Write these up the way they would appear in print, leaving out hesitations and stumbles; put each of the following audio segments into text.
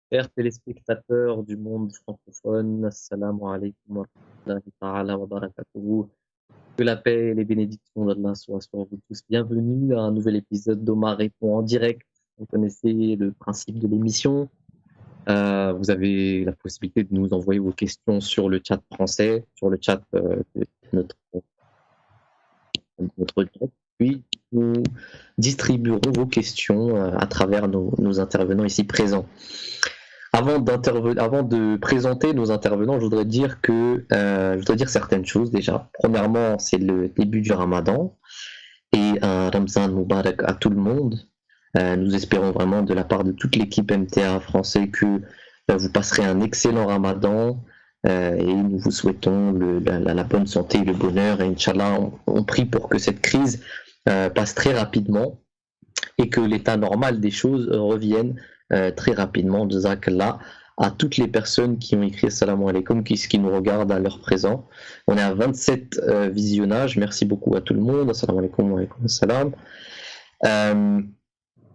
Chers téléspectateurs du monde francophone, assalamu alaikum wa rahmatullahi ta'ala wa barakatuhu. Que la paix et les bénédictions d'Allah soient sur vous tous. Bienvenue à un nouvel épisode d'Omar répond en direct. Vous connaissez le principe de l'émission. Vous avez la possibilité de nous envoyer vos questions sur le chat français, sur le chat de notre direct. Puis nous distribuerons vos questions à travers nos intervenants ici présents. Avant de présenter nos intervenants, je voudrais dire certaines choses déjà. Premièrement, c'est le début du Ramadan et un Ramzan Mubarak à tout le monde. Nous espérons vraiment de la part de toute l'équipe MTA français que vous passerez un excellent Ramadan et nous vous souhaitons la bonne santé et le bonheur. Et Inch'Allah, on prie pour que cette crise passe très rapidement et que l'état normal des choses revienne très rapidement. Jazakallah à toutes les personnes qui ont écrit Assalamu alaikum, qui nous regardent à l'heure présent. On est à 27 visionnages. Merci beaucoup à tout le monde. Assalamu alaikum wa alaikum assalam.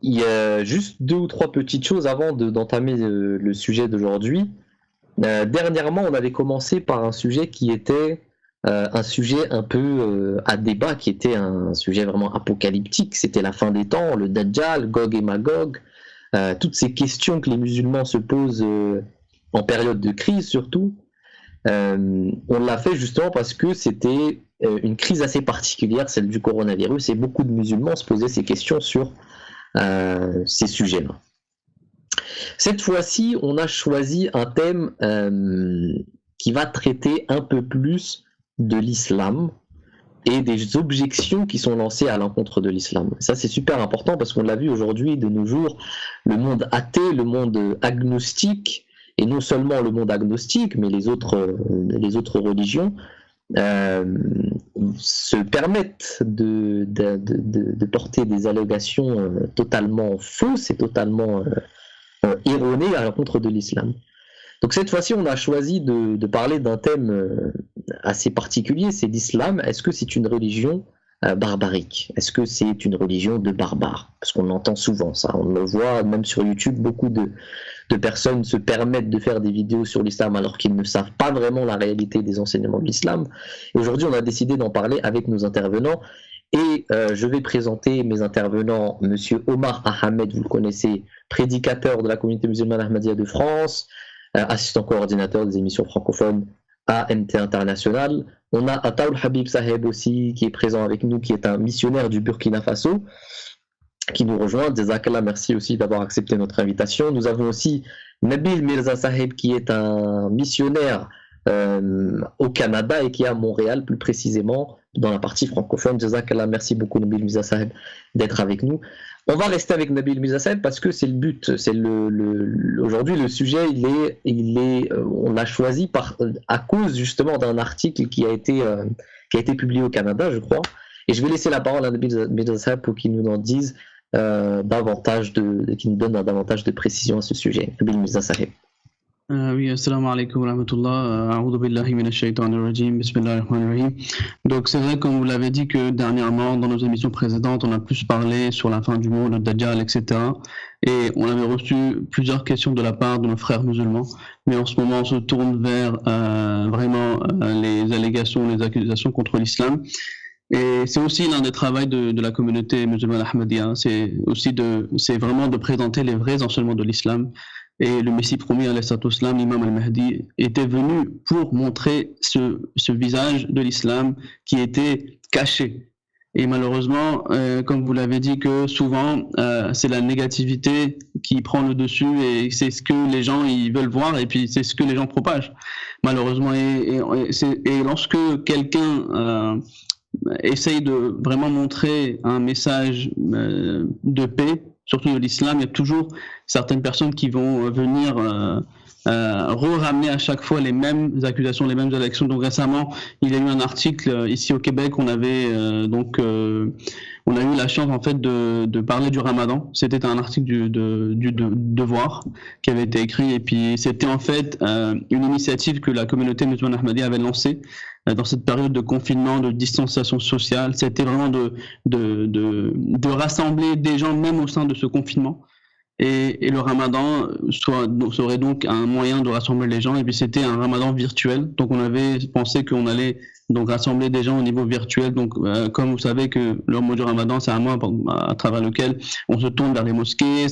Il y a juste 2 ou 3 petites choses avant d'entamer le sujet d'aujourd'hui. Dernièrement, on avait commencé par un sujet qui était un sujet un peu à débat, qui était un sujet vraiment apocalyptique. C'était la fin des temps, le Dajjal, Gog et Magog. Toutes ces questions que les musulmans se posent en période de crise surtout, on l'a fait justement parce que c'était une crise assez particulière, celle du coronavirus, et beaucoup de musulmans se posaient ces questions sur ces sujets-là. Cette fois-ci, on a choisi un thème qui va traiter un peu plus de l'islam et des objections qui sont lancées à l'encontre de l'islam. Ça, c'est super important parce qu'on l'a vu aujourd'hui, de nos jours, le monde athée, le monde agnostique, et non seulement le monde agnostique, mais les autres religions, se permettent de porter des allégations totalement fausses et totalement erronées à l'encontre de l'islam. Donc cette fois-ci, on a choisi de parler d'un thème assez particulier, c'est l'islam. Est-ce que c'est une religion barbarique? Est-ce que c'est une religion de barbares? Parce qu'on entend souvent ça, on le voit même sur YouTube, beaucoup de personnes se permettent de faire des vidéos sur l'islam alors qu'ils ne savent pas vraiment la réalité des enseignements de l'islam. Et aujourd'hui, on a décidé d'en parler avec nos intervenants. Et je vais présenter mes intervenants, Monsieur Omar Ahmed, vous le connaissez, prédicateur de la communauté musulmane Ahmadiyya de France, assistant coordinateur des émissions francophones à MT International. On a Ataoul Habib Saheb aussi qui est présent avec nous, qui est un missionnaire du Burkina Faso, qui nous rejoint. Jazakallah, merci aussi d'avoir accepté notre invitation. Nous avons aussi Nabil Mirza Saheb qui est un missionnaire au Canada et qui est à Montréal plus précisément dans la partie francophone. Jazakallah, merci beaucoup Nabil Mirza Saheb d'être avec nous. On va rester avec Nabil Mirza Saheb parce que c'est le but. C'est aujourd'hui le sujet, on l'a choisi à cause justement d'un article qui a été publié au Canada, je crois. Et je vais laisser la parole à Nabil Mirza Saheb pour qu'il nous en dise qu'il nous donne davantage de précision à ce sujet. Nabil Mirza Saheb. Oui, assalamu alaikum wa rahmatullah, a'udhu billahi minash shaitanir rajim, bismillahir rahmanir rahim. Donc c'est vrai, comme vous l'avez dit, que dernièrement, dans nos émissions précédentes, on a plus parlé sur la fin du monde, le Dajjal, etc. Et on avait reçu plusieurs questions de la part de nos frères musulmans. Mais en ce moment, on se tourne vers vraiment les allégations, les accusations contre l'islam. Et c'est aussi l'un des travaux de la communauté musulmane Ahmadiyya. C'est vraiment de présenter les vrais enseignements de l'islam. Et le Messie promis, l'imam al-Mahdi, était venu pour montrer ce visage de l'islam qui était caché. Et malheureusement, comme vous l'avez dit, que souvent, c'est la négativité qui prend le dessus et c'est ce que les gens ils veulent voir et puis c'est ce que les gens propagent. Malheureusement, et lorsque quelqu'un essaye de vraiment montrer un message de paix, surtout de l'islam, il y a toujours certaines personnes qui vont venir ramener à chaque fois les mêmes accusations, les mêmes allégations. Donc récemment, il y a eu un article ici au Québec, on a eu la chance en fait de parler du Ramadan. C'était un article du Devoir qui avait été écrit et puis c'était en fait une initiative que la communauté musulmane Ahmadiyya avait lancée dans cette période de confinement, de distanciation sociale. C'était vraiment de rassembler des gens même au sein de ce confinement. et le ramadan serait donc un moyen de rassembler les gens, et puis c'était un ramadan virtuel, donc on avait pensé qu'on allait donc rassembler des gens au niveau virtuel, donc comme vous savez que le mois du ramadan c'est un mois à travers lequel on se tourne vers les mosquées,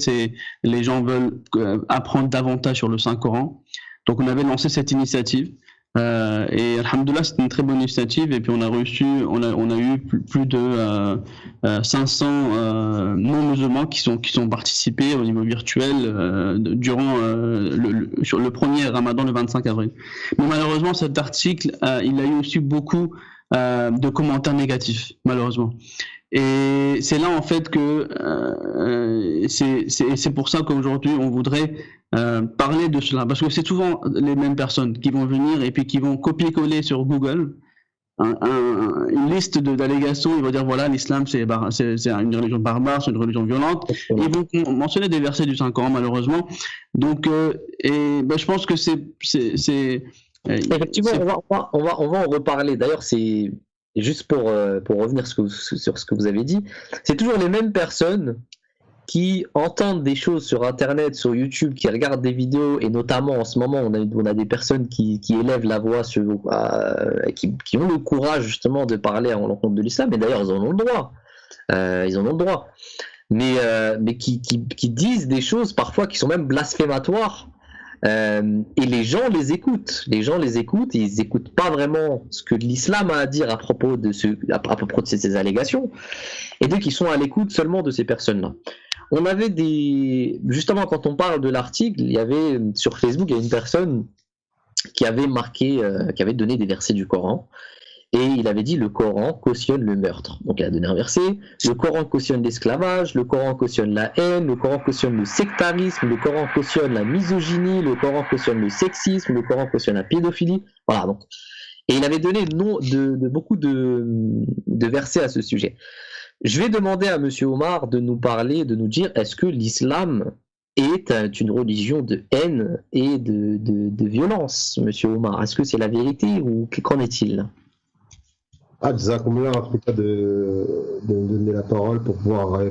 les gens veulent apprendre davantage sur le Saint-Coran, donc on avait lancé cette initiative. Et alhamdoulilah, c'était une très bonne initiative, et puis on a eu plus de 500 non-musulmans qui sont participés au niveau virtuel durant sur le premier ramadan le 25 avril. Mais malheureusement, cet article, il a eu aussi beaucoup de commentaires négatifs, malheureusement. Et c'est là en fait que c'est pour ça qu'aujourd'hui on voudrait parler de cela, parce que c'est souvent les mêmes personnes qui vont venir et puis qui vont copier-coller sur Google une liste d'allégations. Ils vont dire voilà, l'islam c'est une religion barbare, c'est une religion violente. Et ils vont mentionner des versets du Saint-Coran malheureusement. Donc je pense que effectivement, on va en reparler. D'ailleurs, c'est juste pour revenir sur ce que vous avez dit, c'est toujours les mêmes personnes qui entendent des choses sur Internet, sur YouTube, qui regardent des vidéos, et notamment en ce moment, on a des personnes qui élèvent la voix, qui ont le courage justement de parler à l'encontre de l'islam, et d'ailleurs ils en ont le droit. Mais qui disent des choses parfois qui sont même blasphématoires. Et les gens les écoutent, et ils n'écoutent pas vraiment ce que l'islam a à dire à propos de ces allégations, et donc ils sont à l'écoute seulement de ces personnes-là. On avait justement, quand on parle de l'article, il y avait sur Facebook, il y a une personne qui avait donné des versets du Coran, et il avait dit le Coran cautionne le meurtre. Donc il a donné un verset, le Coran cautionne l'esclavage, le Coran cautionne la haine, le Coran cautionne le sectarisme, le Coran cautionne la misogynie, le Coran cautionne le sexisme, le Coran cautionne la pédophilie. Voilà, donc. Et il avait donné le nom de beaucoup de versets à ce sujet. Je vais demander à Monsieur Omar de nous dire, est-ce que l'islam est une religion de haine et de violence, Monsieur Omar? Est-ce que c'est la vérité ou qu'en est-il? Jazakoumullah, en tout cas, de donner la parole pour pouvoir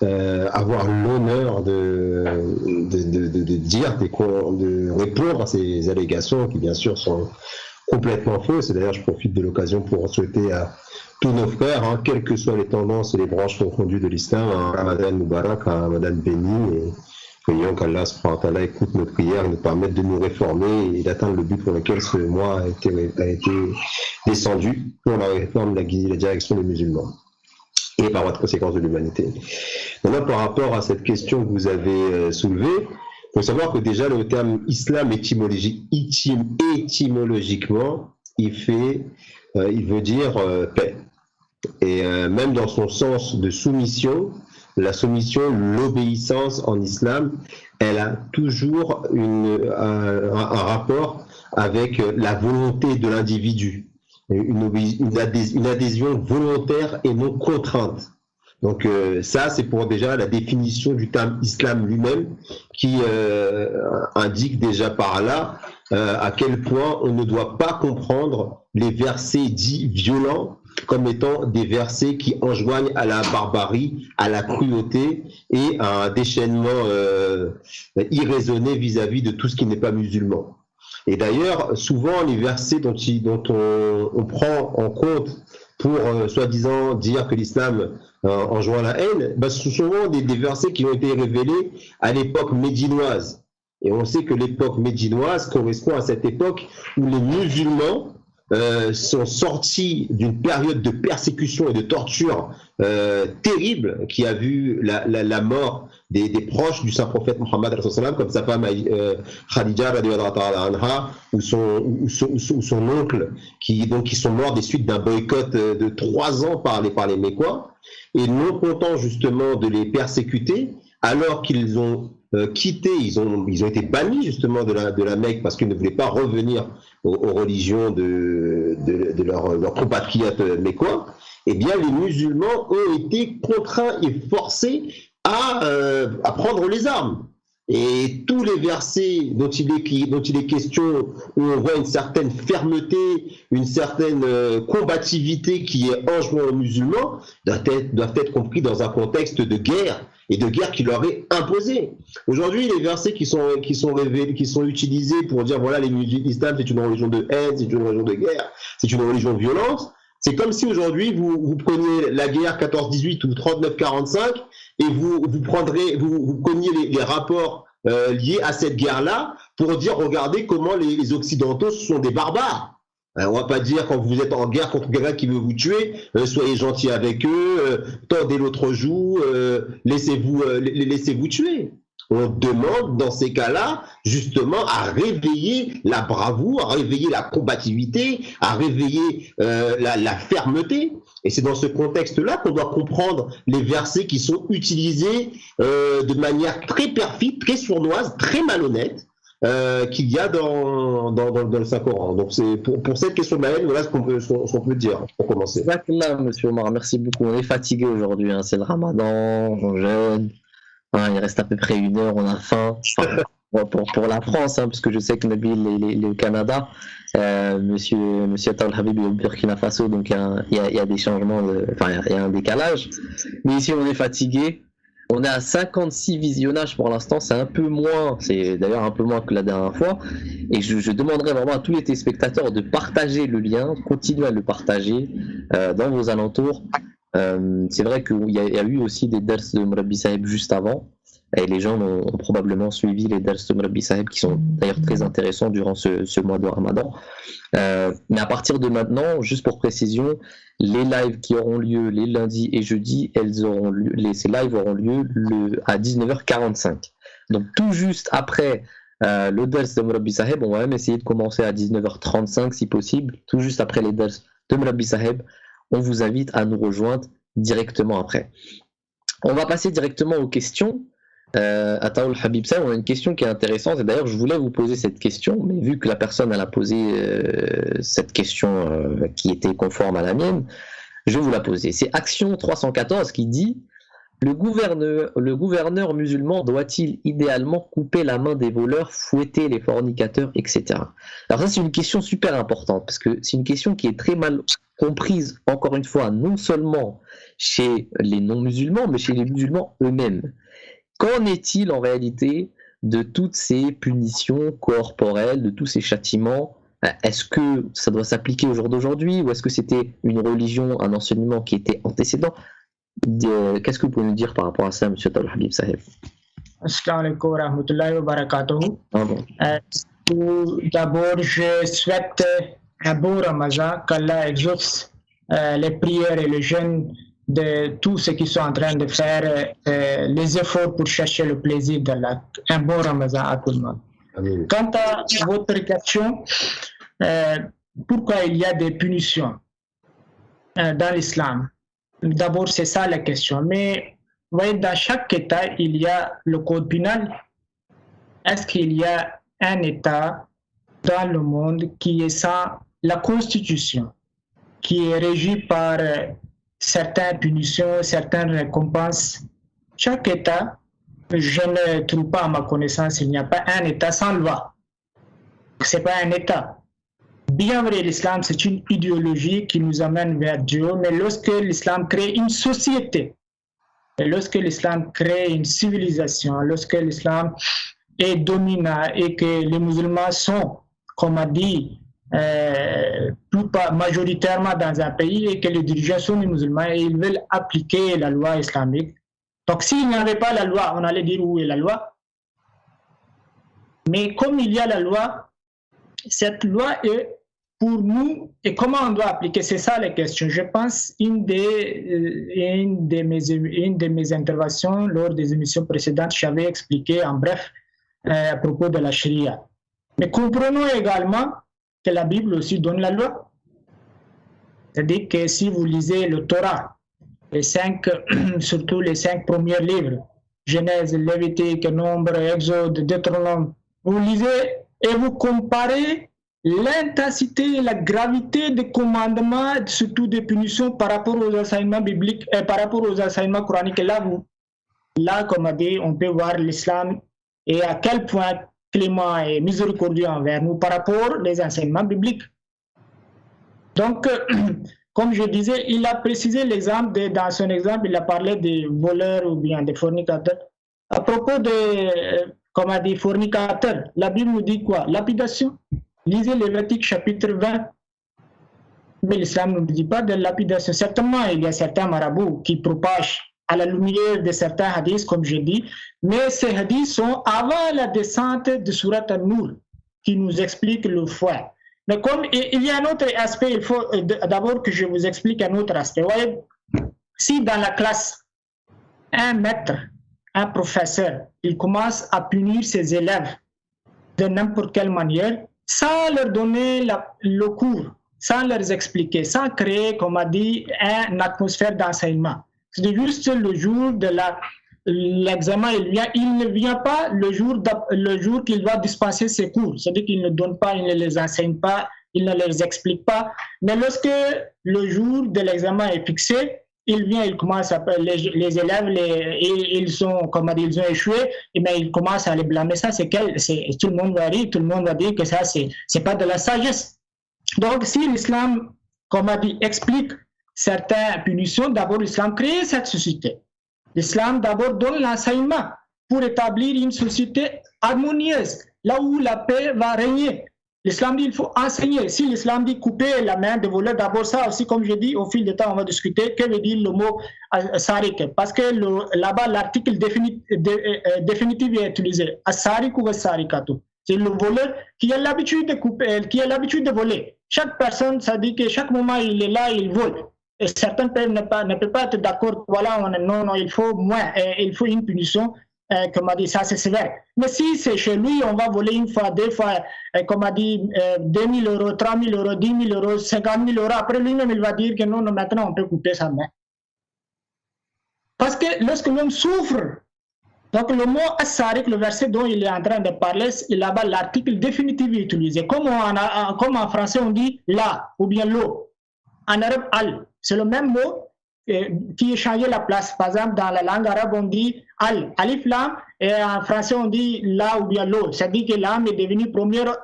avoir l'honneur de dire, de répondre à ces allégations qui, bien sûr, sont complètement fausses. Et d'ailleurs, je profite de l'occasion pour souhaiter à tous nos frères, quelles que soient les tendances et les branches confondues de l'islam, un Ramadan Moubarak, un Ramadan béni, et prions qu'Allah subhanahu wa ta'ala écoute nos prières et nous permette de nous réformer et d'atteindre le but pour lequel ce mois a été descendu pour la réforme de la direction des musulmans et par voie de conséquence de l'humanité. Maintenant, par rapport à cette question que vous avez soulevée, il faut savoir que déjà le terme islam étymologiquement, il veut dire paix. Et même dans son sens de soumission, la soumission, l'obéissance en islam, elle a toujours un rapport avec la volonté de l'individu, une adhésion volontaire et non contrainte. Donc ça, c'est pour déjà la définition du terme islam lui-même, qui indique déjà par là à quel point on ne doit pas comprendre les versets dits violents comme étant des versets qui enjoignent à la barbarie, à la cruauté et à un déchaînement irraisonné vis-à-vis de tout ce qui n'est pas musulman. Et d'ailleurs, souvent, les versets dont on prend en compte pour soi-disant dire que l'islam enjoint la haine, ce sont souvent des versets qui ont été révélés à l'époque médinoise. Et on sait que l'époque médinoise correspond à cette époque où les musulmans sont sortis d'une période de persécution et de torture terrible qui a vu la mort des proches du Saint-Prophète Mohammed comme sa femme Khadija anha, ou son oncle qui sont morts des suites d'un boycott de 3 ans par les Mécois, et non content justement de les persécuter, alors qu'ils ont quitté, ils ont été bannis justement de la Mecque parce qu'ils ne voulaient pas revenir aux religions de leurs compatriotes mécois, eh bien les musulmans ont été contraints et forcés à prendre les armes. Et tous les versets dont il est question, où on voit une certaine fermeté, une certaine combativité qui est enjointe aux musulmans, doivent être compris dans un contexte de guerre et de guerre qui leur est imposée. Aujourd'hui, les versets qui sont utilisés pour dire voilà, l'islam c'est une religion de haine, c'est une religion de guerre, c'est une religion de violence, c'est comme si aujourd'hui vous preniez la guerre 14-18 ou 39-45 et vous preniez les rapports liés à cette guerre-là pour dire regardez comment les Occidentaux sont des barbares. On va pas dire quand vous êtes en guerre contre quelqu'un qui veut vous tuer, soyez gentil avec eux, tordez l'autre joue, laissez-vous tuer. On demande dans ces cas-là justement à réveiller la bravoure, à réveiller la combativité, à réveiller la fermeté. Et c'est dans ce contexte-là qu'on doit comprendre les versets qui sont utilisés de manière très perfide, très sournoise, très malhonnête. Qu'il y a dans le Saint-Coran. Donc c'est pour cette question de la haine, voilà ce qu'on peut dire pour commencer. Là, monsieur Omar, merci beaucoup. On est fatigué aujourd'hui, hein. C'est le ramadan, on jeûne, hein, il reste à peu près 1 heure, on a faim. Pour la France, hein, parce que je sais que Nabil il est au Canada, monsieur Atal Habib est au Burkina Faso, donc il y a des changements, il y a un décalage. Mais ici on est fatigué. On est à 56 visionnages pour l'instant, c'est un peu moins, c'est d'ailleurs un peu moins que la dernière fois. Et je demanderai vraiment à tous les téléspectateurs de partager le lien, continuer à le partager dans vos alentours. C'est vrai qu'il y a eu aussi des dars de Murabbi Sahib juste avant. Et les gens ont probablement suivi les dars de Murabbi Sahib qui sont d'ailleurs très intéressants durant ce mois de Ramadan. Mais à partir de maintenant, juste pour précision, les lives qui auront lieu les lundis et jeudis, ces lives auront lieu à 19h45. Donc tout juste après le dars de Murabbi Sahib, on va même essayer de commencer à 19h35 si possible, tout juste après les dars de Murabbi Sahib. On vous invite à nous rejoindre directement après. On va passer directement aux questions. Ataoul Habib Sahib, on a une question qui est intéressante et d'ailleurs je voulais vous poser cette question, mais vu que la personne elle a posé cette question qui était conforme à la mienne, je vais vous la poser. C'est Action 314 qui dit le gouverneur musulman doit-il idéalement couper la main des voleurs, fouetter les fornicateurs, etc. Alors ça c'est une question super importante parce que c'est une question qui est très mal comprise, encore une fois, non seulement chez les non-musulmans mais chez les musulmans eux-mêmes. Qu'en est-il en réalité de toutes ces punitions corporelles, de tous ces châtiments? Est-ce que ça doit s'appliquer au jour d'aujourd'hui ou est-ce que c'était une religion, un enseignement qui était antécédent? Qu'est-ce que vous pouvez nous dire par rapport à ça, M. Atal Habib Sahib? Assalamu alaikum wa rahmatullahi wa barakatuh. Tout d'abord, je souhaite un beau Ramadan, qu'Allah exauce les prières et le jeûne de tous ceux qui sont en train de faire les efforts pour chercher le plaisir d'Allah. Un bon Ramadan à tout le monde. Amen. Quant à votre question, pourquoi il y a des punitions dans l'islam? D'abord, c'est ça la question. Mais vous voyez, dans chaque État, il y a le code pénal. Est-ce qu'il y a un État dans le monde qui est sans la Constitution, qui est régi par certaines punitions, certaines récompenses? Chaque État, je ne trouve pas à ma connaissance, il n'y a pas un État sans loi. Ce n'est pas un État. Bien vrai, l'islam, c'est une idéologie qui nous amène vers Dieu, mais lorsque l'islam crée une société, et lorsque l'islam crée une civilisation, lorsque l'islam est dominant et que les musulmans sont, comme on dit, majoritairement dans un pays et que les dirigeants sont des musulmans et ils veulent appliquer la loi islamique. Donc s'il n'y avait pas la loi, on allait dire où est la loi. Mais comme il y a la loi, cette loi est pour nous, et comment on doit appliquer, c'est ça la question. Je pense une de mes interventions lors des émissions précédentes, j'avais expliqué en bref à propos de la charia. Mais comprenons également que la Bible aussi donne la loi. C'est-à-dire que si vous lisez le Torah, surtout les 5 premiers livres, Genèse, Lévitique, Nombre, Exode, Deutéronome, vous lisez et vous comparez l'intensité et la gravité des commandements, surtout des punitions par rapport aux enseignements bibliques et par rapport aux enseignements coraniques. Et là, comme on dit, on peut voir l'islam et à quel point clément et miséricordieux envers nous par rapport aux enseignements bibliques. Donc, comme je disais, il a précisé l'exemple, dans son exemple, il a parlé des voleurs ou bien des fornicateurs. À propos des fornicateurs, la Bible nous dit quoi? Lapidation. Lisez Lévitique chapitre 20. Mais l'islam ne nous dit pas de lapidation. Certainement, il y a certains marabouts qui propagent à la lumière de certains hadiths, comme je dis, mais ces hadiths sont avant la descente de Surat An-Nur, qui nous explique le foi. Mais comme il y a un autre aspect, il faut d'abord que je vous explique un autre aspect. Voyez, si dans la classe, un maître, un professeur, il commence à punir ses élèves de n'importe quelle manière, sans leur donner le cours, sans leur expliquer, sans créer, comme on a dit, une atmosphère d'enseignement. C'est juste le jour de l'examen, il ne vient pas le jour qu'il doit dispenser ses cours. C'est-à-dire qu'il ne donne pas, il ne les enseigne pas, il ne les explique pas. Mais lorsque le jour de l'examen est fixé, il vient, il commence à les élèves, ils ont échoué, et bien il commence à les blâmer. Ça, tout le monde va dire que ça, c'est pas de la sagesse. Donc, si l'islam, comme on a dit, explique certaines punitions, d'abord l'islam crée cette société. L'islam d'abord donne l'enseignement pour établir une société harmonieuse, là où la paix va régner. L'islam dit qu'il faut enseigner. Si l'islam dit couper la main des voleurs, d'abord ça aussi, comme je dis, au fil du temps, on va discuter, que veut dire le mot sarik. Parce que là-bas, l'article définitif est utilisé. As-sarik ou as-sarikatu. C'est le voleur qui a l'habitude de couper, qui a l'habitude de voler. Chaque personne, ça dit que chaque moment, il est là, il vole. Et certains ne peuvent pas être d'accord. Voilà, non, il faut moins, il faut une punition. Comme on dit, ça c'est sévère. Mais si c'est chez lui, on va voler une fois, deux fois, comme on dit, 2 000 euros, 3 000 euros, 10 000 euros, 50 000 euros. Après lui-même, il va dire que non, maintenant on peut couper sa main. Parce que lorsque l'homme souffre, donc le mot as-sarik, le verset dont il est en train de parler, là-bas l'article définitif est utilisé. Comme en français on dit la ou bien l'eau. En arabe, al. C'est le même mot qui a changé la place. Par exemple, dans la langue arabe, on dit al, alif lam, et en français, on dit la ou bien l'eau. C'est-à-dire que l'âme est devenue première,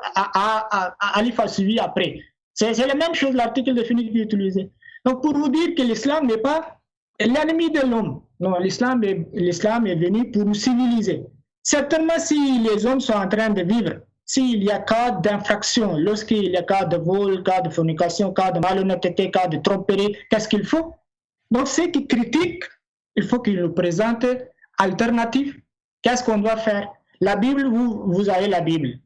alif a suivi après. C'est la même chose, l'article définitif qui est utilisé. Donc, pour vous dire que l'islam n'est pas l'ennemi de l'homme. Non, l'islam est venu pour nous civiliser. Certainement, si les hommes sont en train de vivre, s'il y a cas d'infraction, lorsqu'il y a cas de vol, cas de fornication, cas de malhonnêteté, cas de tromperie, qu'est-ce qu'il faut? Donc, ceux qui critiquent, il faut qu'ils nous présentent alternative. Qu'est-ce qu'on doit faire? La Bible, vous avez la Bible.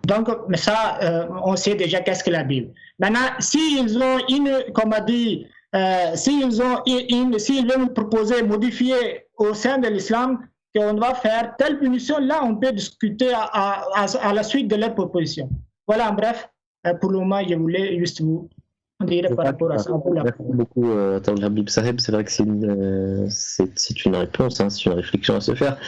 Donc, mais ça, on sait déjà qu'est-ce que la Bible. Maintenant, s'ils ont comme on dit, s'ils veulent nous proposer, modifier au sein de l'islam, qu'on va faire telle punition, là, on peut discuter à la suite de leur proposition. Voilà, en bref, pour le moment, je voulais juste vous dire par rapport à ça. Merci beaucoup, Habib Saheb. C'est vrai que c'est une réponse, hein, c'est une réflexion à se faire.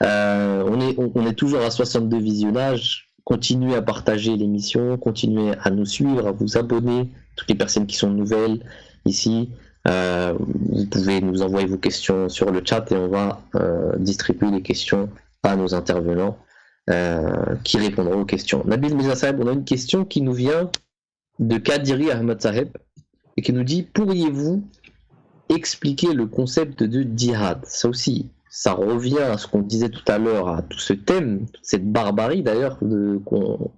On est toujours à 62 visionnages. Continuez à partager l'émission, continuez à nous suivre, à vous abonner, toutes les personnes qui sont nouvelles ici. Vous pouvez nous envoyer vos questions sur le chat et on va distribuer les questions à nos intervenants qui répondront aux questions. Nabil Mirza Saheb, on a une question qui nous vient de Kadiri Ahmad Saheb et qui nous dit: pourriez-vous expliquer le concept de djihad? Ça aussi, ça revient à ce qu'on disait tout à l'heure, à tout ce thème, toute cette barbarie d'ailleurs qu'on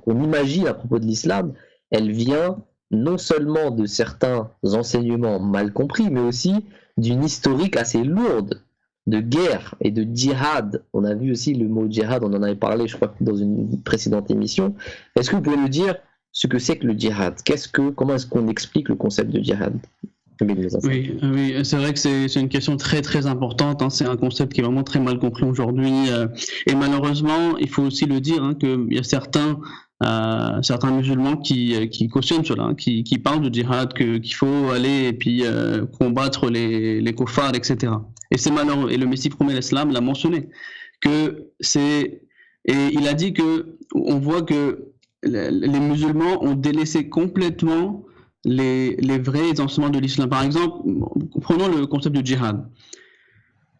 imagine à propos de l'islam. Elle vient non seulement de certains enseignements mal compris, mais aussi d'une historique assez lourde de guerre et de djihad. On a vu aussi le mot djihad, on en avait parlé, je crois, dans une précédente émission. Est-ce que vous pouvez nous dire ce que c'est que le djihad? Comment est-ce qu'on explique le concept de djihad? Oui, c'est vrai que c'est une question très très importante, hein. C'est un concept qui est vraiment très mal compris aujourd'hui, et malheureusement, il faut aussi le dire, hein, qu'il y a certains musulmans qui cautionnent cela, hein, qui parlent de djihad, qu'il faut aller et puis combattre les kuffars, etc. Et c'est malheureux. Et le Messie promet l'Islam l'a mentionné, et il a dit que on voit que les musulmans ont délaissé complètement les vrais enseignements de l'islam. Par exemple, prenons le concept de djihad.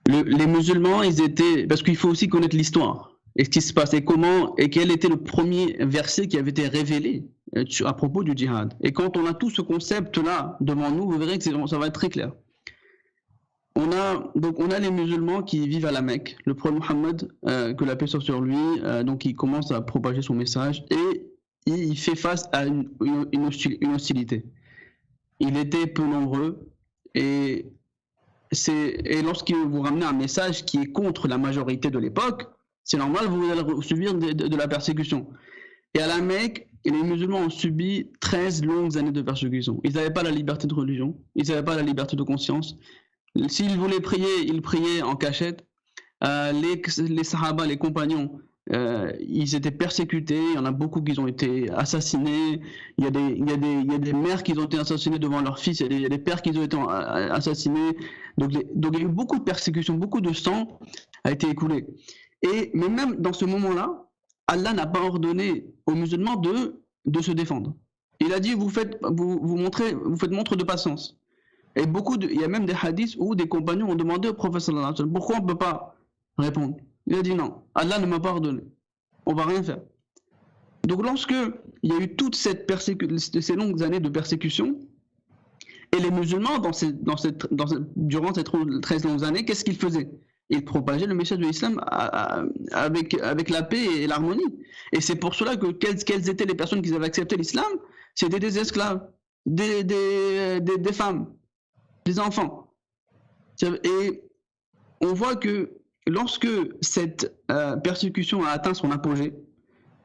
Les musulmans, ils étaient, parce qu'il faut aussi connaître l'histoire et ce qui se passait, comment et quel était le premier verset qui avait été révélé à propos du djihad. Et quand on a tout ce concept-là devant nous, vous verrez que ça va être très clair. On a les musulmans qui vivent à la Mecque. Le prophète Mohammed, que la paix soit sur lui, donc il commence à propager son message et il fait face à une hostilité. Il était peu nombreux et lorsqu'il vous ramenez un message qui est contre la majorité de l'époque, c'est normal, vous allez subir de la persécution. Et à la Mecque, les musulmans ont subi 13 longues années de persécution. Ils n'avaient pas la liberté de religion, ils n'avaient pas la liberté de conscience. S'ils voulaient prier, ils priaient en cachette. Les sahaba, les compagnons, ils étaient persécutés. Il y en a beaucoup qui ont été assassinés. Il y a des mères qui ont été assassinées devant leurs fils. Il y a des pères qui ont été assassinés. Donc il y a eu beaucoup de persécutions, beaucoup de sang a été écoulé. Mais même dans ce moment-là, Allah n'a pas ordonné aux musulmans de se défendre. Il a dit vous faites montre de patience. Et il y a même des hadiths où des compagnons ont demandé au prophète sallallahu alayhi wa sallam pourquoi on ne peut pas répondre. Il a dit non, Allah ne m'a pas ordonné, on ne va rien faire. Donc lorsque il y a eu toute ces longues années de persécution, et les musulmans durant ces 13 longues années, qu'est-ce qu'ils faisaient? Ils propageaient le message de l'islam avec la paix et l'harmonie. Et c'est pour cela que quelles étaient les personnes qui avaient accepté l'islam? C'était des esclaves, des femmes, des enfants. Et on voit que lorsque cette persécution a atteint son apogée,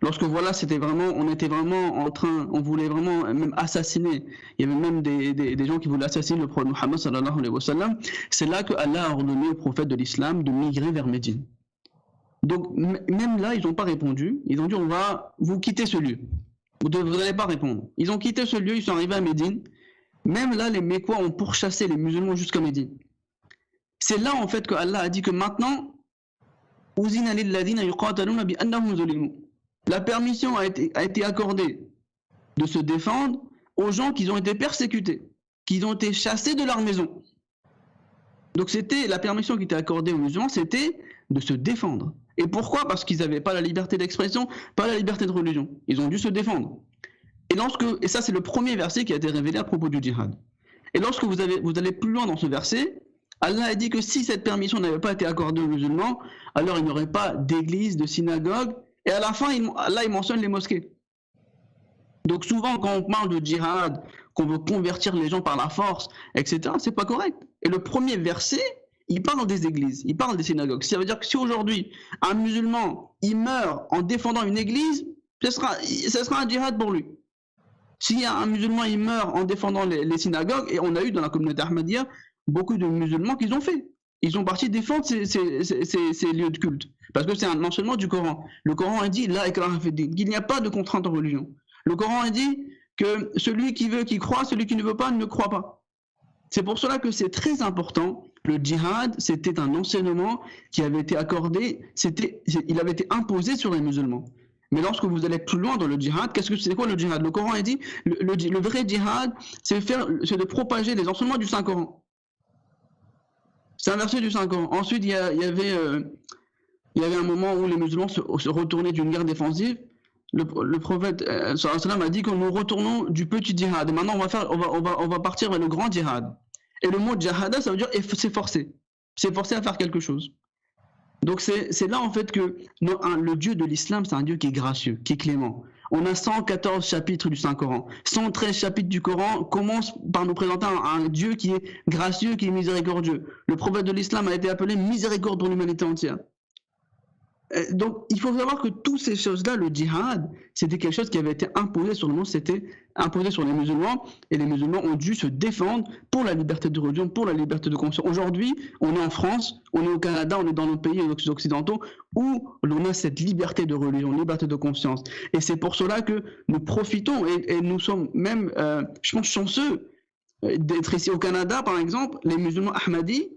lorsque on était vraiment en train, on voulait vraiment même assassiner, il y avait même des gens qui voulaient assassiner le prophète Muhammad sallallahu alayhi wa sallam, c'est là que Allah a ordonné au prophète de l'islam de migrer vers Médine. Donc même là, ils n'ont pas répondu, ils ont dit vous quittez ce lieu, vous n'allez pas répondre. Ils ont quitté ce lieu, ils sont arrivés à Médine. Même là, les Mécois ont pourchassé les musulmans jusqu'à Médine. C'est là en fait que Allah a dit que maintenant, la permission a été accordée de se défendre aux gens qui ont été persécutés, qui ont été chassés de leur maison. Donc c'était la permission qui était accordée aux musulmans, c'était de se défendre. Et pourquoi? Parce qu'ils n'avaient pas la liberté d'expression, pas la liberté de religion. Ils ont dû se défendre. Et ça, c'est le premier verset qui a été révélé à propos du djihad. Et lorsque vous allez plus loin dans ce verset, Allah a dit que si cette permission n'avait pas été accordée aux musulmans, alors il n'y aurait pas d'église, de synagogue. Et à la fin, Allah il mentionne les mosquées. Donc souvent, quand on parle de djihad, qu'on veut convertir les gens par la force, etc., c'est pas correct. Et le premier verset, il parle des églises, il parle des synagogues. Ça veut dire que si aujourd'hui, un musulman, il meurt en défendant une église, ce sera un djihad pour lui. Si un musulman il meurt en défendant les synagogues, et on a eu dans la communauté ahmadiyya beaucoup de musulmans qui ont fait. Ils sont partis défendre ces lieux de culte. Parce que c'est un enseignement du Coran. Le Coran a dit la ikraha fi din, qu'il n'y a pas de contrainte en religion. Le Coran a dit que celui qui veut, qui croit, celui qui ne veut pas, ne croit pas. C'est pour cela que c'est très important. Le djihad, c'était un enseignement qui avait été accordé, il avait été imposé sur les musulmans. Mais lorsque vous allez plus loin dans le djihad, c'est quoi le djihad? Le Coran a dit, le vrai djihad, c'est de propager les enseignements du Saint-Coran. C'est un verset du Saint-Coran. Ensuite, il y avait un moment où les musulmans se retournaient d'une guerre défensive. Le prophète sallallahu alayhi wa sallam a dit que nous retournons du petit djihad. Et maintenant, on va partir vers le grand djihad. Et le mot djihad, ça veut dire s'efforcer. S'efforcer à faire quelque chose. Donc c'est là en fait que le Dieu de l'islam, c'est un Dieu qui est gracieux, qui est clément. On a 114 chapitres du Saint-Coran. 113 chapitres du Coran commencent par nous présenter un Dieu qui est gracieux, qui est miséricordieux. Le prophète de l'islam a été appelé miséricorde pour l'humanité entière. Donc il faut savoir que toutes ces choses-là, le djihad, c'était quelque chose qui avait été imposé sur le monde, c'était imposé sur les musulmans, et les musulmans ont dû se défendre pour la liberté de religion, pour la liberté de conscience. Aujourd'hui, on est en France, on est au Canada, on est dans nos pays occidentaux où l'on a cette liberté de religion, liberté de conscience. Et c'est pour cela que nous profitons, et nous sommes même, je pense, chanceux d'être ici au Canada, par exemple, les musulmans ahmadis.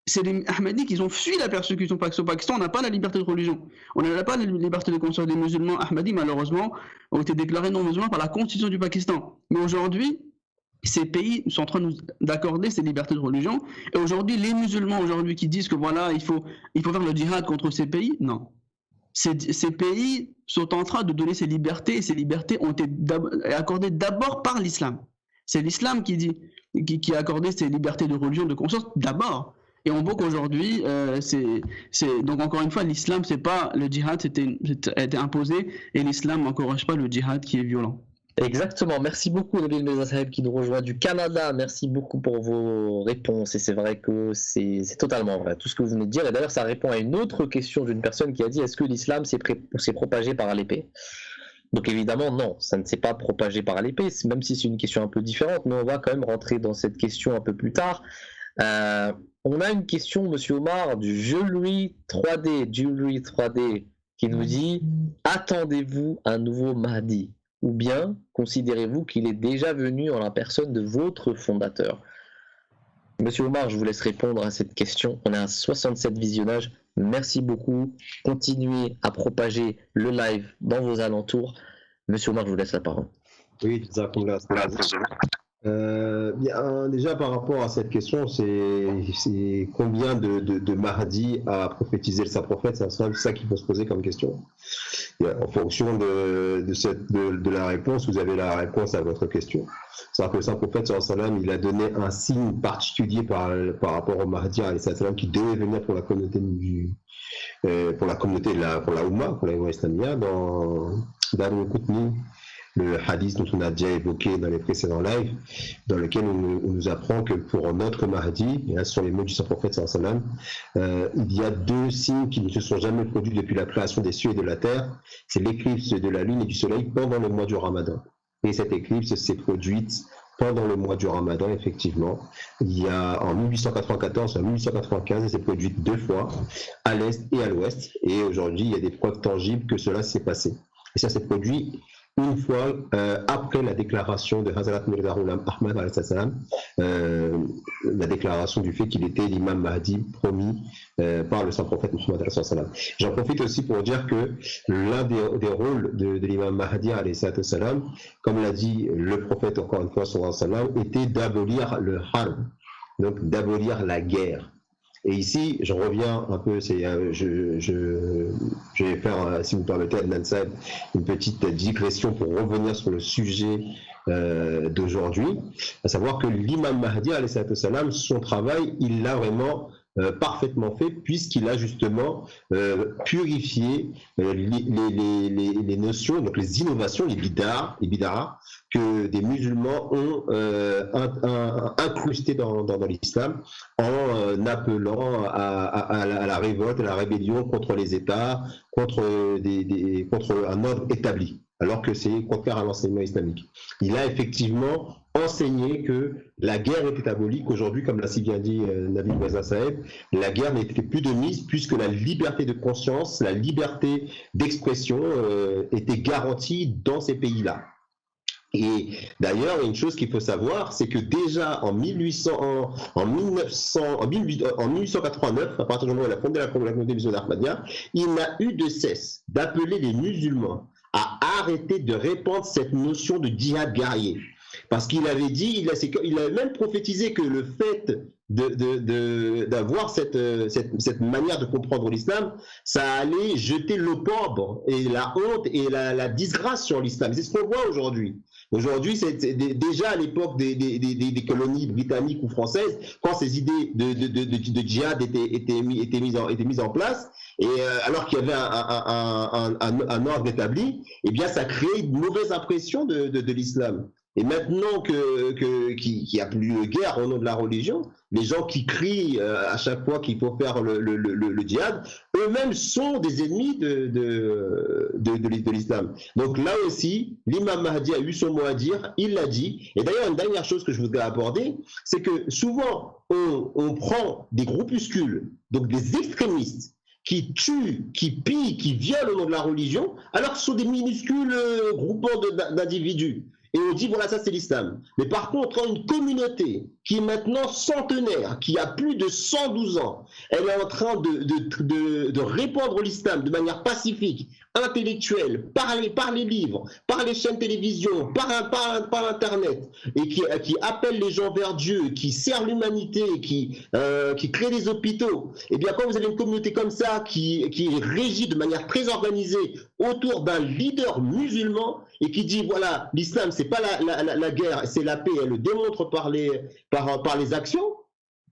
C'est les Ahmadis qui ont fui la persécution parce qu'au Pakistan, on n'a pas la liberté de religion. On n'a pas la liberté de conscience. Les musulmans Ahmadis, malheureusement, ont été déclarés non musulmans par la constitution du Pakistan. Mais aujourd'hui, ces pays sont en train d'accorder ces libertés de religion. Et aujourd'hui, les musulmans qui disent que voilà, il faut faire le djihad contre ces pays, non. ces pays sont en train de donner ces libertés, et ces libertés ont été accordées d'abord par l'islam. C'est l'islam qui a accordé ces libertés de religion, de conscience d'abord. Et on voit qu'aujourd'hui, donc encore une fois, l'islam, c'est pas le djihad, a été imposé, et l'islam n'encourage pas le djihad qui est violent. Exactement, merci beaucoup Nabil Mirza Saheb qui nous rejoint du Canada, merci beaucoup pour vos réponses et c'est vrai que c'est totalement vrai, tout ce que vous venez de dire, et d'ailleurs ça répond à une autre question d'une personne qui a dit est-ce que l'islam s'est propagé par l'épée? Donc évidemment non, ça ne s'est pas propagé par l'épée, même si c'est une question un peu différente, mais on va quand même rentrer dans cette question un peu plus tard. On a une question, monsieur Omar, du Jewelry 3D qui nous dit attendez-vous un nouveau Mahdi? Ou bien considérez-vous qu'il est déjà venu en la personne de votre fondateur? Monsieur Omar, je vous laisse répondre à cette question. On est à 67 visionnages. Merci beaucoup. Continuez à propager le live dans vos alentours. Monsieur Omar, je vous laisse la parole. Oui, bien, déjà par rapport à cette question, c'est combien de Mahdi a prophétisé le Saint-Prophète? C'est ça qu'il faut se poser comme question. En fonction de la réponse, vous avez la réponse à votre question. C'est-à-dire que le Saint-Prophète, il a donné un signe particulier par rapport au Mahdi qui devait venir pour la communauté pour la Oumma, pour la Oumma islamia, dans le le hadith dont on a déjà évoqué dans les précédents lives, dans lequel on nous apprend que pour notre Mahdi, et là ce sont les mots du Saint-Prophète il y a deux signes qui ne se sont jamais produits depuis la création des cieux et de la terre, c'est l'éclipse de la lune et du soleil pendant le mois du Ramadan. Et cette éclipse s'est produite pendant le mois du Ramadan, effectivement. Il y a en 1894 et en 1895, elle s'est produite 2 fois, à l'est et à l'ouest, et aujourd'hui il y a des preuves tangibles que cela s'est passé. Et ça s'est produit une fois après la déclaration de Hazrat Mirza Ghulam Ahmad, la déclaration du fait qu'il était l'imam Mahdi promis par le Saint-Prophète Mohammed. J'en profite aussi pour dire que l'un des rôles de l'imam Mahdi, comme l'a dit le prophète encore une fois, était d'abolir le harb, donc d'abolir la guerre. Et ici, j'en reviens un peu, je vais faire, si vous permettez, Adnan Saeb, une petite digression pour revenir sur le sujet d'aujourd'hui, à savoir que l'imam Mahdi, son travail, il l'a vraiment parfaitement fait, puisqu'il a justement purifié les notions, donc les innovations, les bid'ah, que des musulmans ont incrusté dans l'islam en appelant à la révolte, à la rébellion contre les États, contre un ordre établi, alors que c'est contraire à l'enseignement islamique. Il a effectivement enseigné que la guerre était abolie, qu'aujourd'hui, comme l'a si bien dit Nabil Mirza Saheb, la guerre n'était plus de mise puisque la liberté de conscience, la liberté d'expression était garantie dans ces pays-là. Et d'ailleurs, une chose qu'il faut savoir, c'est que déjà en 1889, à partir du moment où il a fondé la communauté musulmane Ahmadiyya, il n'a eu de cesse d'appeler les musulmans à arrêter de répandre cette notion de djihad guerrier. Parce qu'il avait dit, il a même prophétisé que le fait d'avoir cette manière de comprendre l'islam, ça allait jeter l'opprobre et la honte et la disgrâce sur l'islam. C'est ce qu'on voit aujourd'hui. Aujourd'hui, c'est déjà à l'époque des colonies britanniques ou françaises, quand ces idées de djihad étaient mises en place, et alors qu'il y avait un ordre établi, eh bien ça créait une mauvaise impression de l'islam. Et maintenant qu'il n'y a plus de guerre au nom de la religion, les gens qui crient à chaque fois qu'il faut faire le djihad, eux-mêmes sont des ennemis de l'islam. Donc là aussi, l'imam Mahdi a eu son mot à dire, il l'a dit. Et d'ailleurs, une dernière chose que je voudrais aborder, c'est que souvent, on prend des groupuscules, donc des extrémistes, qui tuent, qui pillent, qui violent au nom de la religion, alors que ce sont des minuscules groupements d'individus. et on dit voilà, ça c'est l'islam. Mais par contre, une communauté qui est maintenant centenaire, qui a plus de 112 ans, elle est en train de répandre l'islam de manière pacifique, intellectuelle, par les livres, par les chaînes télévision, par Internet, et qui appelle les gens vers Dieu, qui sert l'humanité, qui crée des hôpitaux. Et bien quand vous avez une communauté comme ça qui est régie de manière très organisée autour d'un leader musulman et qui dit voilà, l'islam c'est pas la guerre, c'est la paix, elle le démontre par les actions,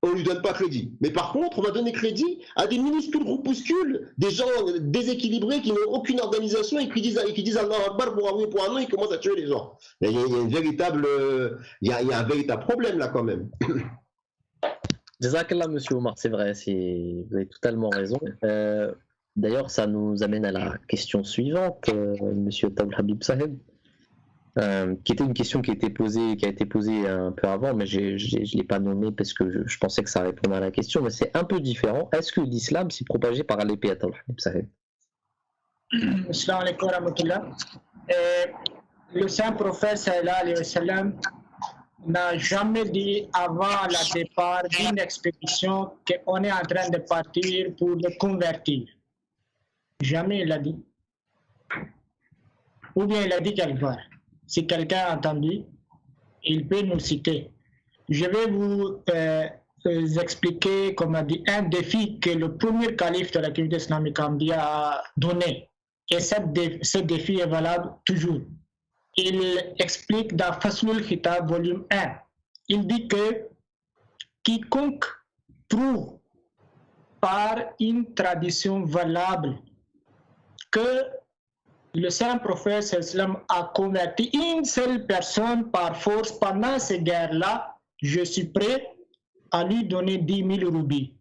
on ne lui donne pas crédit. Mais par contre, on va donner crédit à des minuscules groupuscules, des gens déséquilibrés qui n'ont aucune organisation et qui disent Allah Akbar pour un oui, pour un non, ils commencent à tuer les gens. Il y a un véritable problème là quand même. Jazakallah, monsieur Omar, c'est vrai, vous avez totalement raison. D'ailleurs, ça nous amène à la question suivante, monsieur Taoul Habib Saheb. Qui était une question qui a été posée un peu avant, mais je ne l'ai pas nommée parce que je pensais que ça répondait à la question, mais c'est un peu différent. Est-ce que l'islam s'est propagé par l'épée à Taoul Habib Saheb? Assalamu alaikum wa rahmatullah. Le saint prophète sallallahu alayhi wa sallam n'a jamais dit avant le départ d'une expédition qu'on est en train de partir pour le convertir. Jamais il l'a dit. Ou bien il a dit quelque part. Si quelqu'un a entendu, il peut nous citer. Je vais vous expliquer, comme a dit, un défi que le premier calife de la communauté islamique Ahmadiyya a donné. Et ce défi est valable toujours. Il explique dans Faslul Khitab, volume 1. Il dit que quiconque prouve par une tradition valable que le saint prophète a converti une seule personne par force pendant ces guerres-là, je suis prêt à lui donner 10 000 rubis.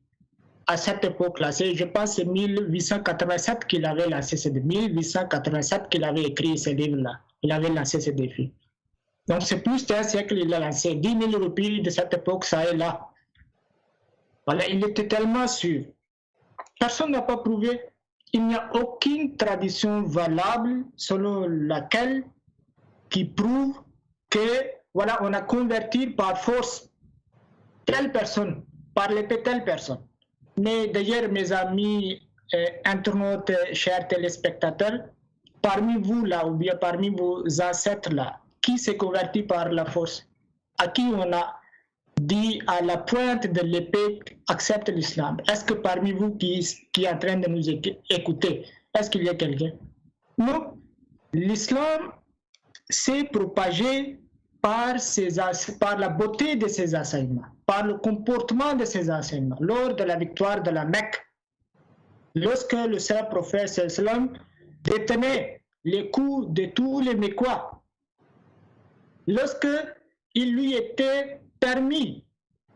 À cette époque-là, je pense que c'est 1887 qu'il avait lancé ce défi. 1887 qu'il avait écrit ce livre-là. Il avait lancé ce défi. Donc c'est plus d'un siècle qu'il a lancé. 10 000 rubis de cette époque, ça est là. Voilà, il était tellement sûr. Personne n'a pas prouvé. Il n'y a aucune tradition valable selon laquelle qui prouve que voilà, on a converti par force telle personne, par l'épée telle personne. Mais d'ailleurs, mes amis internautes, chers téléspectateurs, parmi vous là, ou bien parmi vos ancêtres là, qui s'est converti par la force? À qui on a dit à la pointe de l'épée accepte l'islam? Est-ce que parmi vous qui est en train de nous écouter, est-ce qu'il y a quelqu'un? Non. L'islam s'est propagé par la beauté de ses enseignements, par le comportement de ses enseignements. Lors de la victoire de la Mecque, lorsque le saint prophète sallam détenait les coups de tous les Mécois, lorsque il lui était permis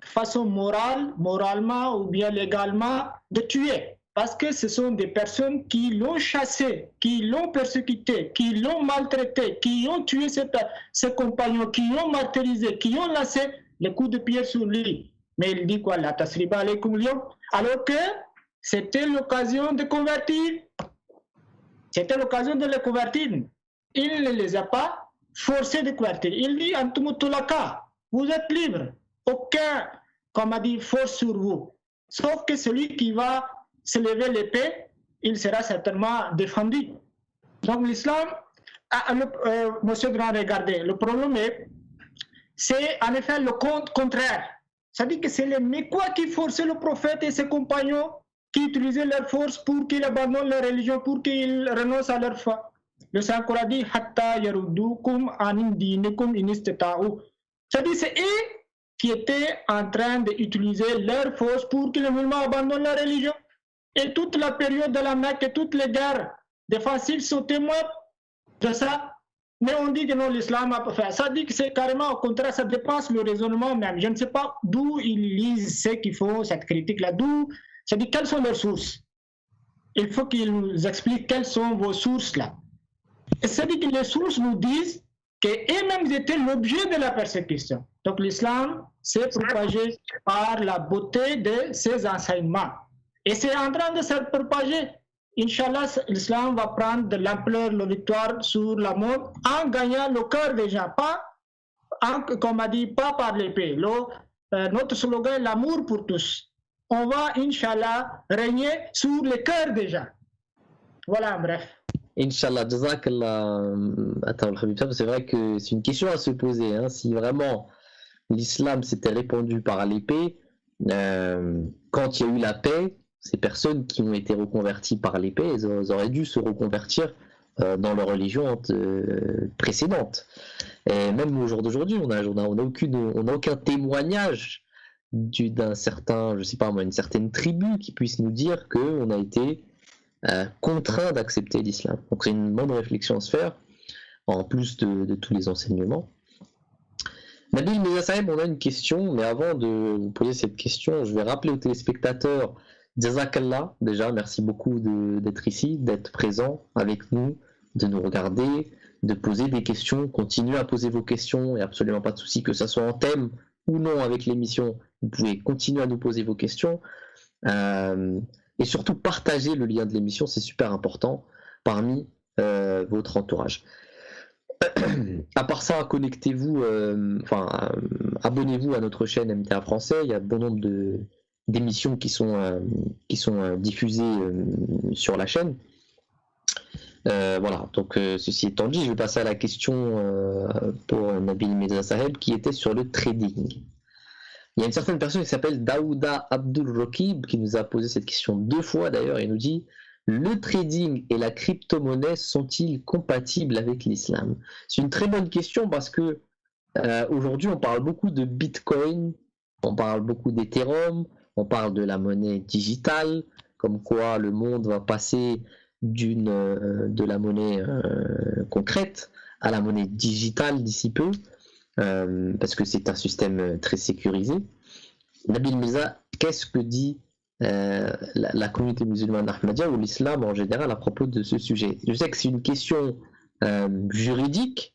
de façon moralement ou bien légalement de tuer, parce que ce sont des personnes qui l'ont chassé, qui l'ont persécuté, qui l'ont maltraité, qui ont tué ses compagnons, qui l'ont martyrisé, qui ont lancé les coups de pierre sur lui. Mais il dit quoi? La tasriba alaykum al-yawm, alors que c'était l'occasion de convertir. C'était l'occasion de les convertir. Il ne les a pas forcés de convertir. Il dit antumutulaka, vous êtes libres. Aucun, comme a dit, force sur vous. Sauf que celui qui va se lever l'épée, il sera certainement défendu. Donc l'islam, monsieur Grand, regardez, le problème c'est en effet le contraire. C'est-à-dire que c'est les Mécois qui forçaient le prophète et ses compagnons, qui utilisaient leur force pour qu'ils abandonnent leur religion, pour qu'ils renoncent à leur foi. Le Saint-Coran dit hatta yaruddukum anin dinikum in istata'u. C'est-à-dire c'est eux qui étaient en train d'utiliser leur force pour que les musulmans abandonnent leur religion. Et toute la période de la Mecque et toutes les guerres défensives sont témoins de ça. Mais on dit que non, l'islam a pas fait. Ça dit que c'est carrément au contraire, ça dépasse le raisonnement même. Je ne sais pas d'où ils lisent ceux qui font cette critique-là. D'où, c'est-à-dire quelles sont leurs sources. Il faut qu'ils nous expliquent quelles sont vos sources là. Et c'est-à-dire que les sources nous disent qu'eux-mêmes étaient l'objet de la persécution. Donc l'islam s'est propagé par la beauté de ses enseignements. Et c'est en train de se propager. Inch'Allah, l'islam va prendre de l'ampleur, la victoire sur le monde en gagnant le cœur des gens, pas, comme a dit, pas par l'épée. Notre slogan est l'amour pour tous. On va, Inch'Allah, régner sur le cœur des gens. Voilà, bref. Inch'Allah, Jazakallah. Attends, c'est vrai que c'est une question à se poser. Hein. Si vraiment l'islam s'était répandu par l'épée, quand il y a eu la paix, ces personnes qui ont été reconverties par l'épée, elles auraient dû se reconvertir dans leur religion précédente. Et même au jour d'aujourd'hui, on n'a aucun témoignage d'un certain, je sais pas moi, une certaine tribu qui puisse nous dire qu'on a été contraint d'accepter l'islam. Donc c'est une bonne réflexion à se faire, en plus de tous les enseignements. Nabil Mirza Saheb, on a une question, mais avant de vous poser cette question, je vais rappeler aux téléspectateurs, Jazakallah, déjà, merci beaucoup d'être ici, d'être présent avec nous, de nous regarder, de poser des questions, continuez à poser vos questions, il n'y a absolument pas de souci que ça soit en thème ou non avec l'émission, vous pouvez continuer à nous poser vos questions, et surtout partager le lien de l'émission, c'est super important, parmi votre entourage. À part ça, connectez-vous, abonnez-vous à notre chaîne MTA Français, il y a bon nombre d'émissions qui sont diffusées sur la chaîne. Voilà, donc ceci étant dit, je vais passer à la question pour Nabil Mirza Saheb qui était sur le trading. Il y a une certaine personne qui s'appelle Daouda Abdul Rokib qui nous a posé cette question 2 fois d'ailleurs et nous dit: le trading et la crypto-monnaie sont-ils compatibles avec l'islam? C'est une très bonne question parce que aujourd'hui on parle beaucoup de Bitcoin, on parle beaucoup d'Ethereum, on parle de la monnaie digitale, comme quoi le monde va passer de la monnaie concrète à la monnaie digitale d'ici peu, parce que c'est un système très sécurisé. Nabil Mirza, qu'est-ce que dit la communauté musulmane ahmadiyya ou l'islam en général à propos de ce sujet? Je sais que c'est une question juridique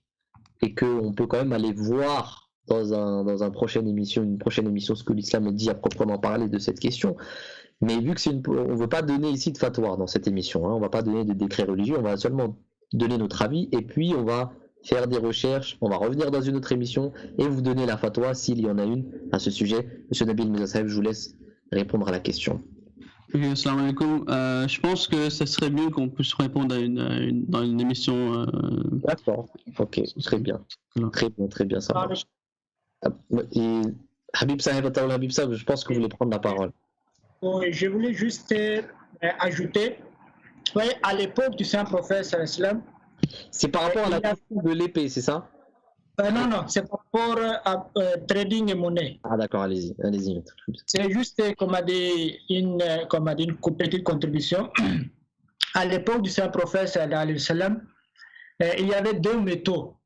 et qu'on peut quand même aller voir dans une prochaine émission ce que l'islam dit à proprement parler de cette question. Mais vu que on ne veut pas donner ici de fatwa dans cette émission, hein, on ne va pas donner de décret religieux, on va seulement donner notre avis et puis on va faire des recherches, on va revenir dans une autre émission et vous donner la fatwa s'il y en a une à ce sujet. Monsieur Nabil Mirza Saheb, je vous laisse répondre à la question. Oui, assalamu alaikum. Je pense que ça serait mieux qu'on puisse répondre dans une émission. D'accord, ok, très bien. Très bien, ça marche. Et Habib Saheb, je pense que vous voulez prendre la parole. Oui, je voulais juste ajouter, oui, à l'époque du Saint-Prophète sallam. C'est par rapport à la question de l'épée, c'est ça? Non, c'est par rapport à trading et monnaie. Ah d'accord, allez-y. C'est juste, comme a dit, une petite contribution. À l'époque du Saint-Prophète sallam, il y avait 2 métaux,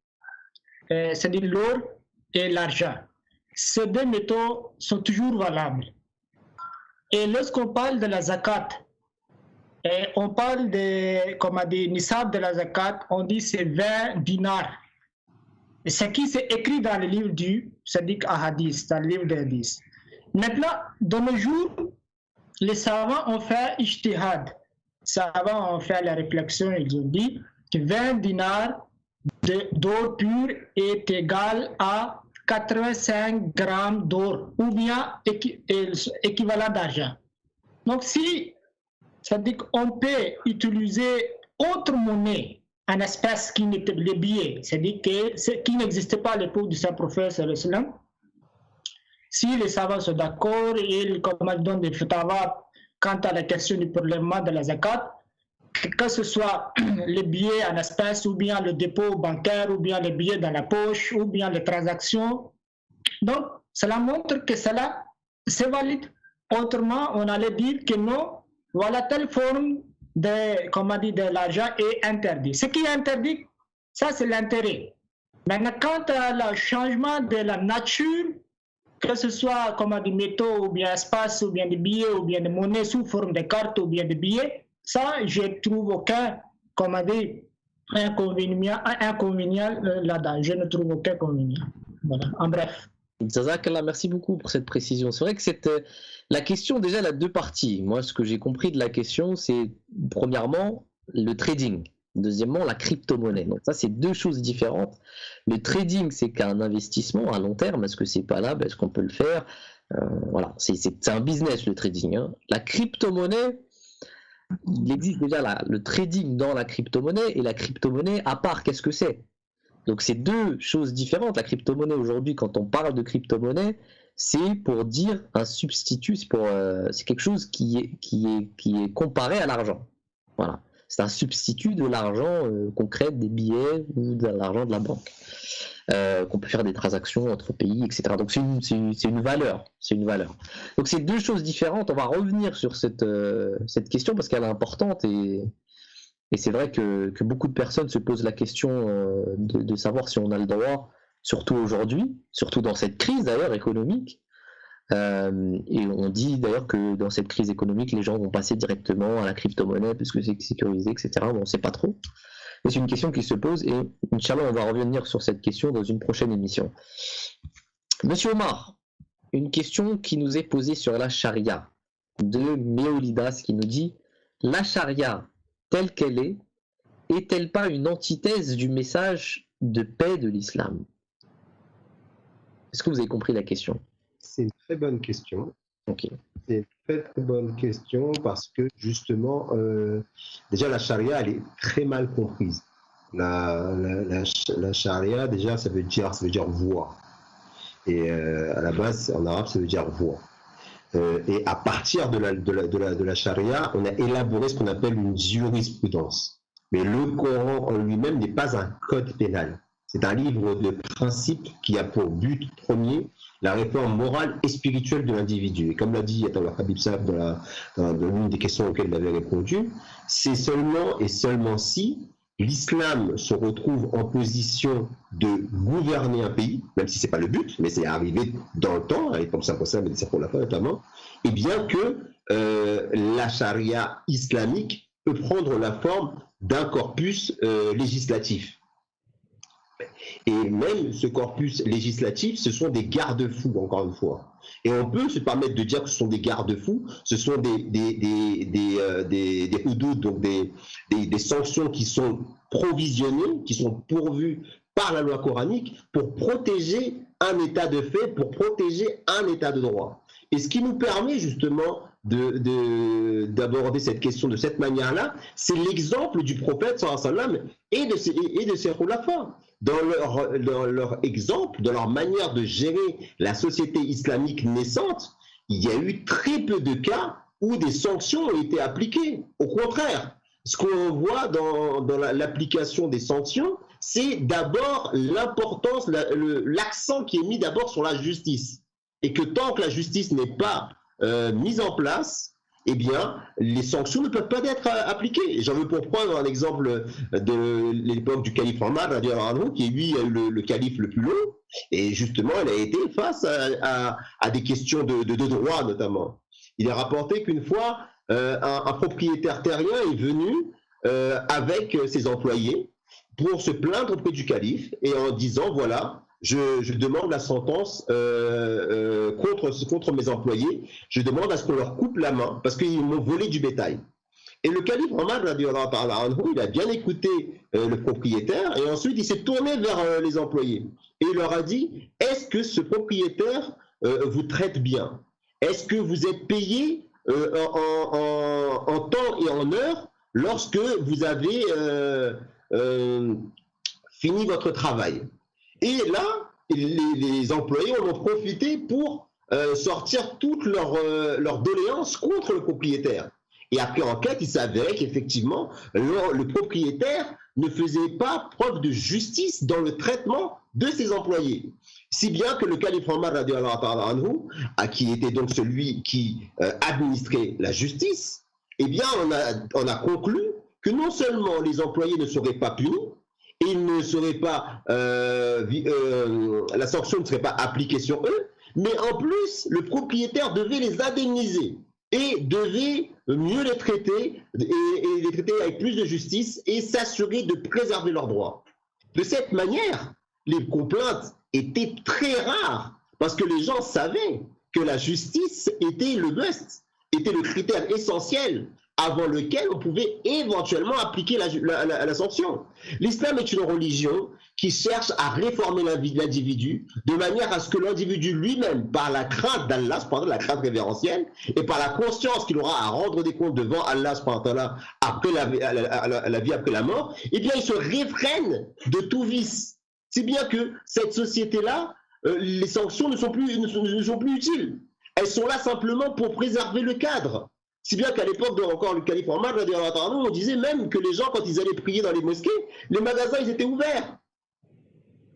c'est-à-dire l'or et l'argent. Ces 2 métaux sont toujours valables. Et lorsqu'on parle de la zakat, on parle de, nisab de la zakat, on dit c'est 20 dinars. Et ce qui s'est écrit dans le livre du Sadiq Ahadith, dans le livre des hadiths. Maintenant, dans nos jours, les savants ont fait ijtihad. Les savants ont fait la réflexion, ils ont dit que 20 dinars d'or pur est égal à 85 grammes d'or ou bien équivalent d'argent. Donc si, c'est-à-dire qu'on peut utiliser autre monnaie en espèce qui n'était les billets, c'est-à-dire qui n'existait pas à l'époque du Saint-Prophète sallam, si les savants sont d'accord et ils donnent des fatwas quant à la question du prélèvement de la zakat, que ce soit les billets en espèces ou bien le dépôt bancaire ou bien les billets dans la poche ou bien les transactions. Donc, cela montre que cela, c'est valide. Autrement, on allait dire que non, voilà telle forme de l'argent est interdit. Ce qui est interdit, ça c'est l'intérêt. Maintenant, quant à le changement de la nature, que ce soit des métaux ou bien espaces ou bien des billets ou bien des monnaies sous forme de cartes ou bien de billets, ça, je ne trouve aucun, inconvénient là-dedans. Je ne trouve aucun inconvénient. Voilà, en bref. Jazakallah, merci beaucoup pour cette précision. C'est vrai que la question, déjà, elle a deux parties. Moi, ce que j'ai compris de la question, c'est premièrement le trading. Deuxièmement, la crypto-monnaie. Donc ça, c'est deux choses différentes. Le trading, c'est qu'un investissement à long terme. Est-ce que c'est palpable? Est-ce qu'on peut le faire? Voilà, c'est un business, le trading. Hein. La crypto-monnaie, il existe déjà le trading dans la crypto-monnaie, et la crypto-monnaie, à part, qu'est-ce que c'est? Donc c'est deux choses différentes. La crypto-monnaie aujourd'hui, quand on parle de crypto-monnaie, c'est pour dire un substitut, c'est quelque chose qui est comparé à l'argent. Voilà. C'est un substitut de l'argent concret, des billets ou de l'argent de la banque. Qu'on peut faire des transactions entre pays, etc. Donc c'est une valeur. C'est une valeur. Donc c'est deux choses différentes. On va revenir sur cette question parce qu'elle est importante et c'est vrai que beaucoup de personnes se posent la question de savoir si on a le droit, surtout aujourd'hui, surtout dans cette crise d'ailleurs économique. Et on dit d'ailleurs que dans cette crise économique, les gens vont passer directement à la crypto-monnaie parce que c'est sécurisé, etc. Bon, on ne sait pas trop. Mais c'est une question qui se pose et Inch'Allah, on va revenir sur cette question dans une prochaine émission. Monsieur Omar, une question qui nous est posée sur la charia de Méolidas qui nous dit: la charia telle qu'elle est-elle pas une antithèse du message de paix de l'islam? Est-ce que vous avez compris la question? C'est une très bonne question. Ok. C'est une très très bonne question parce que justement, déjà la charia, elle est très mal comprise. La charia, déjà, ça veut dire voie. Et à la base, en arabe, ça veut dire voie. Et à partir de la charia, on a élaboré ce qu'on appelle une jurisprudence. Mais le Coran en lui-même n'est pas un code pénal. C'est un livre de principes qui a pour but premier la réforme morale et spirituelle de l'individu. Et comme l'a dit Habib Saab dans l'une des questions auxquelles il avait répondu, c'est seulement et seulement si l'islam se retrouve en position de gouverner un pays, même si ce n'est pas le but, mais c'est arrivé dans le temps, et comme ça concerne les pour la fin notamment, et bien que la charia islamique peut prendre la forme d'un corpus législatif. Et même ce corpus législatif, ce sont des garde-fous, encore une fois. Et on peut se permettre de dire que ce sont des garde-fous, ce sont des hudud, donc des sanctions qui sont provisionnées, qui sont pourvues par la loi coranique pour protéger un état de fait, pour protéger un état de droit. Et ce qui nous permet justement d'aborder cette question de cette manière-là, c'est l'exemple du prophète sallallahu alayhi wa sallam et de ses khulafas. Dans leur exemple, dans leur manière de gérer la société islamique naissante, il y a eu très peu de cas où des sanctions ont été appliquées. Au contraire, ce qu'on voit dans l'application des sanctions, c'est d'abord l'importance, l'accent qui est mis d'abord sur la justice. Et que tant que la justice n'est pas mise en place, eh bien, les sanctions ne peuvent pas être appliquées. J'en veux pour prendre un exemple de l'époque du calife Omar, qui lui a eu le calife le plus long, et justement, il a été face à des questions de droit notamment. Il est rapporté qu'une fois, un propriétaire terrien est venu avec ses employés pour se plaindre auprès du calife, et en disant, voilà, je demande la sentence contre mes employés, je demande à ce qu'on leur coupe la main parce qu'ils m'ont volé du bétail. Et le calife Omar, il a bien écouté le propriétaire et ensuite il s'est tourné vers les employés et il leur a dit: est-ce que ce propriétaire vous traite bien? Est-ce que vous êtes payé en temps et en heure lorsque vous avez fini votre travail? Et là, les employés en ont profité pour sortir toutes leurs doléances contre le propriétaire. Et après enquête, il s'avérait qu'effectivement, le propriétaire ne faisait pas preuve de justice dans le traitement de ses employés. Si bien que le calife Omar, qui était donc celui qui administrait la justice, eh bien, on a conclu que non seulement les employés ne seraient pas punis, et il ne serait pas, la sanction ne serait pas appliquée sur eux, mais en plus, le propriétaire devait les indemniser et devait mieux les traiter et les traiter avec plus de justice et s'assurer de préserver leurs droits. De cette manière, les complaintes étaient très rares parce que les gens savaient que la justice était le must, était le critère essentiel avant lequel on pouvait éventuellement appliquer la sanction. L'islam est une religion qui cherche à réformer la vie de l'individu de manière à ce que l'individu lui-même, par la crainte d'Allah, la crainte révérentielle, et par la conscience qu'il aura à rendre des comptes devant Allah après la vie après la mort, eh bien il se réfrène de tout vice. C'est bien que cette société-là, les sanctions ne sont plus utiles. Elles sont là simplement pour préserver le cadre. Si bien qu'à l'époque de encore le calife Omar, on disait même que les gens, quand ils allaient prier dans les mosquées, les magasins ils étaient ouverts.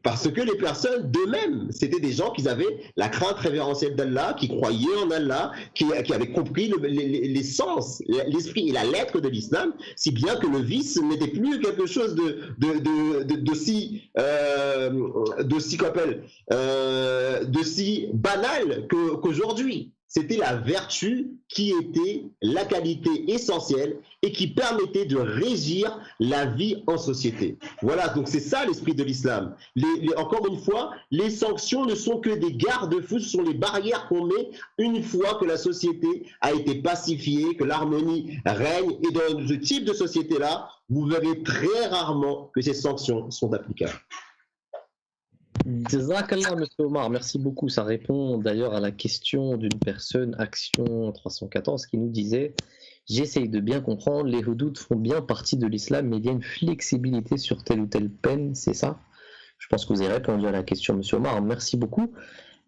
Parce que les personnes d'eux-mêmes, c'était des gens qui avaient la crainte révérentielle d'Allah, qui croyaient en Allah, qui avaient compris l'essence, l'esprit et la lettre de l'islam, si bien que le vice n'était plus quelque chose d'aussi banal qu'aujourd'hui. C'était la vertu qui était la qualité essentielle et qui permettait de régir la vie en société. Voilà, donc c'est ça l'esprit de l'islam. Encore une fois, les sanctions ne sont que des garde-fous, ce sont les barrières qu'on met une fois que la société a été pacifiée, que l'harmonie règne. Et dans ce type de société-là, vous verrez très rarement que ces sanctions sont applicables. Jazakallah, monsieur Omar, merci beaucoup. Ça répond d'ailleurs à la question d'une personne, Action 314, qui nous disait: j'essaye de bien comprendre, les houdoud font bien partie de l'islam, mais il y a une flexibilité sur telle ou telle peine, c'est ça? Je pense que vous avez répondu à la question, monsieur Omar, merci beaucoup.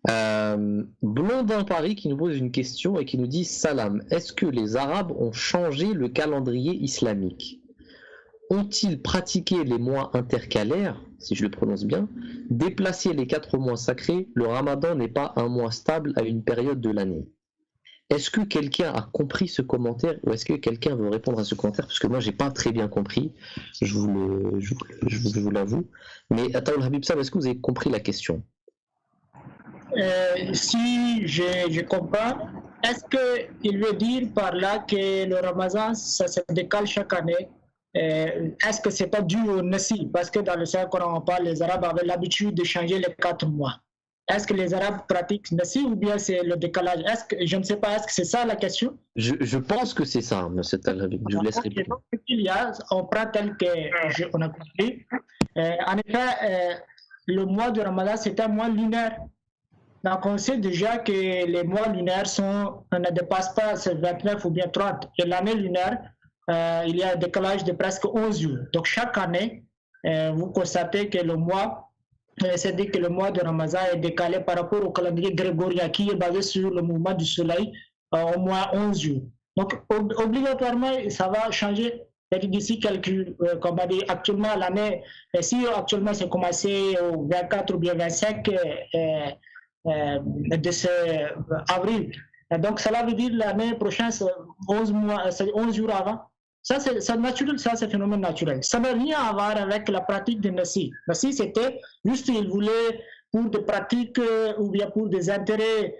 Blondin Paris qui nous pose une question et qui nous dit: Salam, est-ce que les Arabes ont changé le calendrier islamique? Ont-ils pratiqué les mois intercalaires, si je le prononce bien, déplacé les 4 mois sacrés? Le Ramadan n'est pas un mois stable à une période de l'année. Est-ce que quelqu'un a compris ce commentaire, ou est-ce que quelqu'un veut répondre à ce commentaire? Parce que moi, j'ai pas très bien compris, je vous l'avoue. Mais Ataoul Habib Sam, est-ce que vous avez compris la question? Si je comprends, est-ce qu'il veut dire par là que le Ramadan, ça se décale chaque année? Est-ce que c'est pas dû au Nassi? Parce que dans le Saint-Coran, on parle, les Arabes avaient l'habitude de changer les 4 mois. Est-ce que les Arabes pratiquent Nassi ou bien c'est le décalage? Je ne sais pas, est-ce que c'est ça la question? Je pense que c'est ça, M. Talhabib. Je vous laisse répondre. On prend tel qu'on a compris. En effet, le mois de Ramadan, c'est un mois lunaire. Donc on sait déjà que les mois lunaires ne dépassent pas 29 ou bien 30. Et l'année lunaire, il y a un décalage de presque 11 jours. Donc chaque année, vous constatez que le mois, c'est-à-dire que le mois de Ramadan est décalé par rapport au calendrier grégorien qui est basé sur le mouvement du soleil au moins 11 jours. Donc obligatoirement, ça va changer. D'ici quelques, comme on dit, actuellement l'année, si actuellement c'est commencé au 24 ou bien 25 de ce avril, donc cela veut dire l'année prochaine, 11 jours avant. Ça, c'est naturel, ça, c'est un phénomène naturel. Ça n'a rien à voir avec la pratique de Nassi. Nassi, c'était juste, il voulait, pour des pratiques ou bien pour des intérêts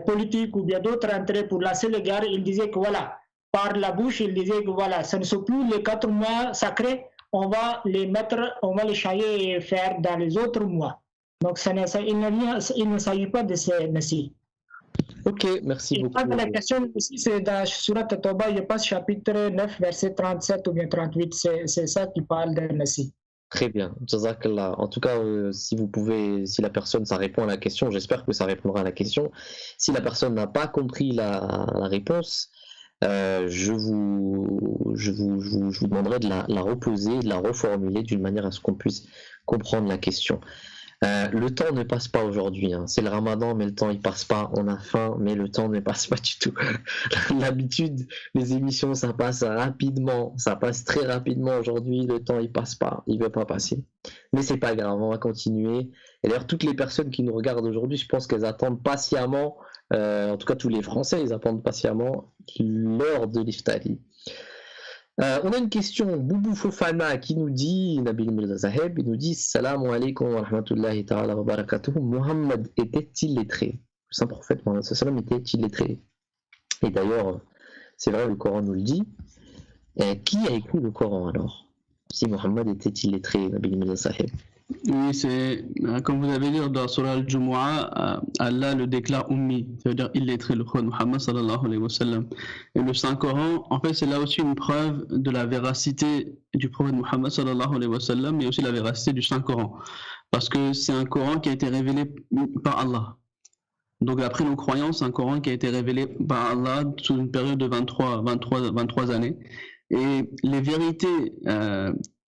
politiques ou bien d'autres intérêts pour lancer les guerres, il disait que voilà, par la bouche, il disait que voilà, ce ne sont plus les 4 mois sacrés, on va les mettre, on va les changer et faire dans les autres mois. Donc, il ne s'agit pas de ces Nassi. Ok, merci beaucoup. La question aussi, c'est dans Surat At-Tawbah, je pense chapitre 9, verset 37 ou bien 38, c'est ça qui parle de Nassi. Très bien, Jazakallah. En tout cas, si vous pouvez, si la personne, ça répond à la question, j'espère que ça répondra à la question. Si la personne n'a pas compris la réponse, je vous demanderai de la reposer, de la reformuler d'une manière à ce qu'on puisse comprendre la question. Le temps ne passe pas aujourd'hui, hein. C'est le Ramadan, mais le temps il passe pas. On a faim, mais le temps ne passe pas du tout. L'habitude, les émissions, ça passe rapidement, ça passe très rapidement aujourd'hui. Le temps il passe pas, il veut pas passer. Mais c'est pas grave, on va continuer. Et d'ailleurs, toutes les personnes qui nous regardent aujourd'hui, je pense qu'elles attendent patiemment, en tout cas tous les Français, ils attendent patiemment l'heure de l'Iftari. On a une question, Boubou Fofana qui nous dit, Nabil Mirza Zaheb, il nous dit: Salam alaikum wa rahmatullahi ta'ala wa barakatuh. Mohammed était-il lettré? Le saint prophète Mohammed sallam était-il lettré? Et d'ailleurs, c'est vrai, le Coran nous le dit. Qui a écrit le Coran alors? Si Mohammed était-il lettré, Nabil Mirza Zaheb? Oui, c'est comme vous avez dit dans Surah Al-Jumu'ah, Allah le déclare ummi, ça veut dire illettré, le prophète Muhammad sallallahu alayhi wa sallam. Et le Saint-Coran, en fait, c'est là aussi une preuve de la véracité du prophète Muhammad sallallahu alayhi wa sallam, mais aussi la véracité du Saint-Coran. Parce que c'est un Coran qui a été révélé par Allah. Donc, d'après nos croyances, c'est un Coran qui a été révélé par Allah sous une période de 23 années. Et les vérités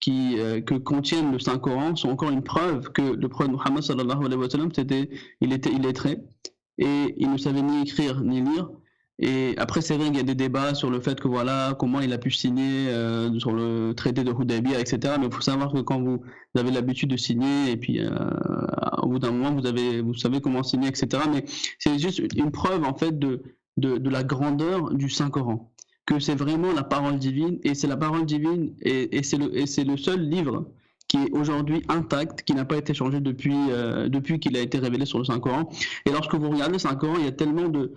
que contiennent le Saint-Coran sont encore une preuve que le prophète Muhammad sallallahu alayhi wa sallam, il était illettré et il ne savait ni écrire ni lire. Et après, c'est vrai qu'il y a des débats sur le fait que voilà, comment il a pu signer sur le traité de Hudaybiyah, etc. Mais il faut savoir que quand vous avez l'habitude de signer, et puis au bout d'un moment, vous savez comment signer, etc. Mais c'est juste une preuve en fait de la grandeur du Saint-Coran, que c'est vraiment la parole divine, et c'est la parole divine, et c'est le seul livre qui est aujourd'hui intact, qui n'a pas été changé depuis qu'il a été révélé sur le Saint-Coran. Et lorsque vous regardez le Saint-Coran, il y a tellement de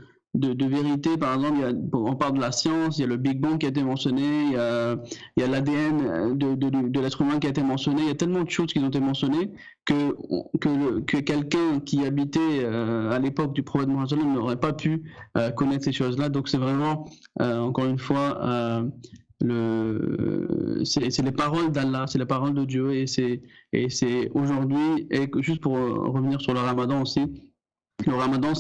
vérité. Par exemple, on parle de la science, il y a le Big Bang qui a été mentionné, il y a l'ADN de l'être humain qui a été mentionné, il y a tellement de choses qui ont été mentionnées que quelqu'un qui habitait à l'époque du prophète Mohammed n'aurait pas pu connaître ces choses-là. Donc c'est vraiment, encore une fois, c'est les paroles d'Allah, c'est les paroles de Dieu, et c'est aujourd'hui, et juste pour revenir sur le Ramadan aussi, le Ramadan,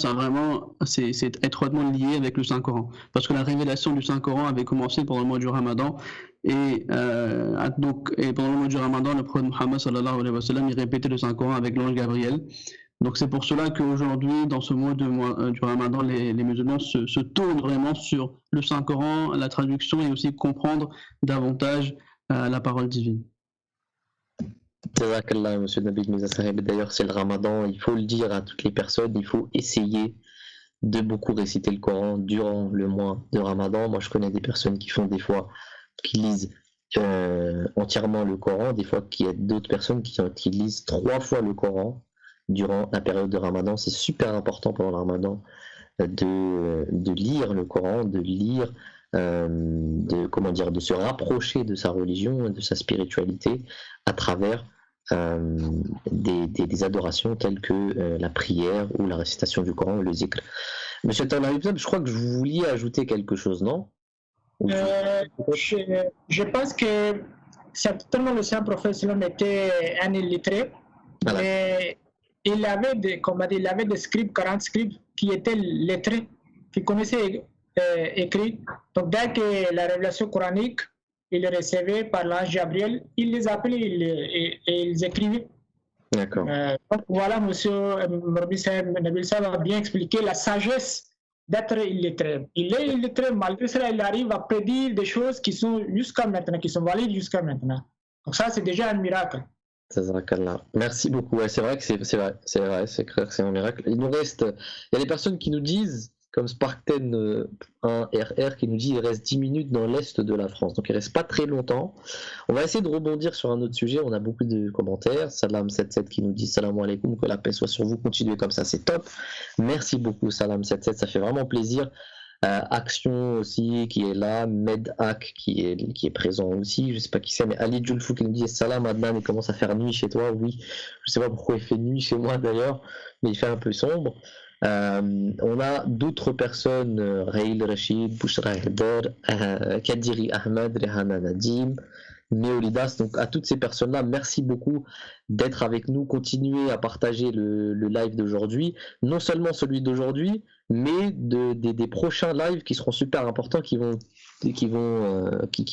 c'est étroitement lié avec le Saint-Coran, parce que la révélation du Saint-Coran avait commencé pendant le mois du Ramadan, et pendant le mois du Ramadan, le prophète Muhammad sallallahu alayhi wa sallam, il répétait le Saint-Coran avec l'ange Gabriel. Donc c'est pour cela qu'aujourd'hui, dans ce mois du Ramadan, les musulmans se tournent vraiment sur le Saint-Coran, la traduction, et aussi comprendre davantage la parole divine. Jazakallah, monsieur Nabil Mirza Saheb. D'ailleurs, c'est le Ramadan, il faut le dire à toutes les personnes, il faut essayer de beaucoup réciter le Coran durant le mois de Ramadan. Moi, je connais des personnes qui font des fois, qui lisent entièrement le Coran, des fois qu'il y a d'autres personnes qui lisent 3 fois le Coran durant la période de Ramadan. C'est super important pendant le Ramadan de lire le Coran, de lire, de se rapprocher de sa religion et de sa spiritualité à travers des adorations telles que la prière ou la récitation du Coran ou le zikr. Monsieur Talal, je crois que vous vouliez ajouter quelque chose, non? Je pense que certainement le Saint-Prophète était un illettré, voilà. Mais il avait des scribes, 40 scribes qui étaient lettrés, qui connaissaient écrit. Donc dès que la révélation coranique, il les recevait par l'ange Gabriel, il les appelait et ils écrivaient. D'accord. Donc voilà, monsieur Nabil Saheb a bien expliqué la sagesse d'être illettré. Il est illettré, malgré cela, il arrive à prédire des choses qui sont jusqu'à maintenant, qui sont valides jusqu'à maintenant. Donc ça, c'est déjà un miracle. Merci beaucoup. Ouais, c'est vrai que c'est clair que c'est un miracle. Il nous reste, il y a des personnes qui nous disent, comme Sparkten 1RR qui nous dit il reste 10 minutes dans l'est de la France, donc il reste pas très longtemps. On va essayer de rebondir sur un autre sujet, on a beaucoup de commentaires. Salam77 qui nous dit salam alaikum, que la paix soit sur vous, continuez comme ça, c'est top. Merci beaucoup Salam77, ça fait vraiment plaisir. Action aussi qui est là, Medak qui est présent aussi, je sais pas qui c'est, mais Ali Djoulfou qui nous dit salam Adnan, il commence à faire nuit chez toi. Oui, je sais pas pourquoi il fait nuit chez moi d'ailleurs, mais il fait un peu sombre. On a d'autres personnes, Raïl Rachid, Bouchra Heder, Kadiri Ahmed, Rehana Nadim, Neolidas. Donc à toutes ces personnes-là, merci beaucoup d'être avec nous. Continuez à partager le live d'aujourd'hui, non seulement celui d'aujourd'hui, mais des prochains lives qui seront super importants, qui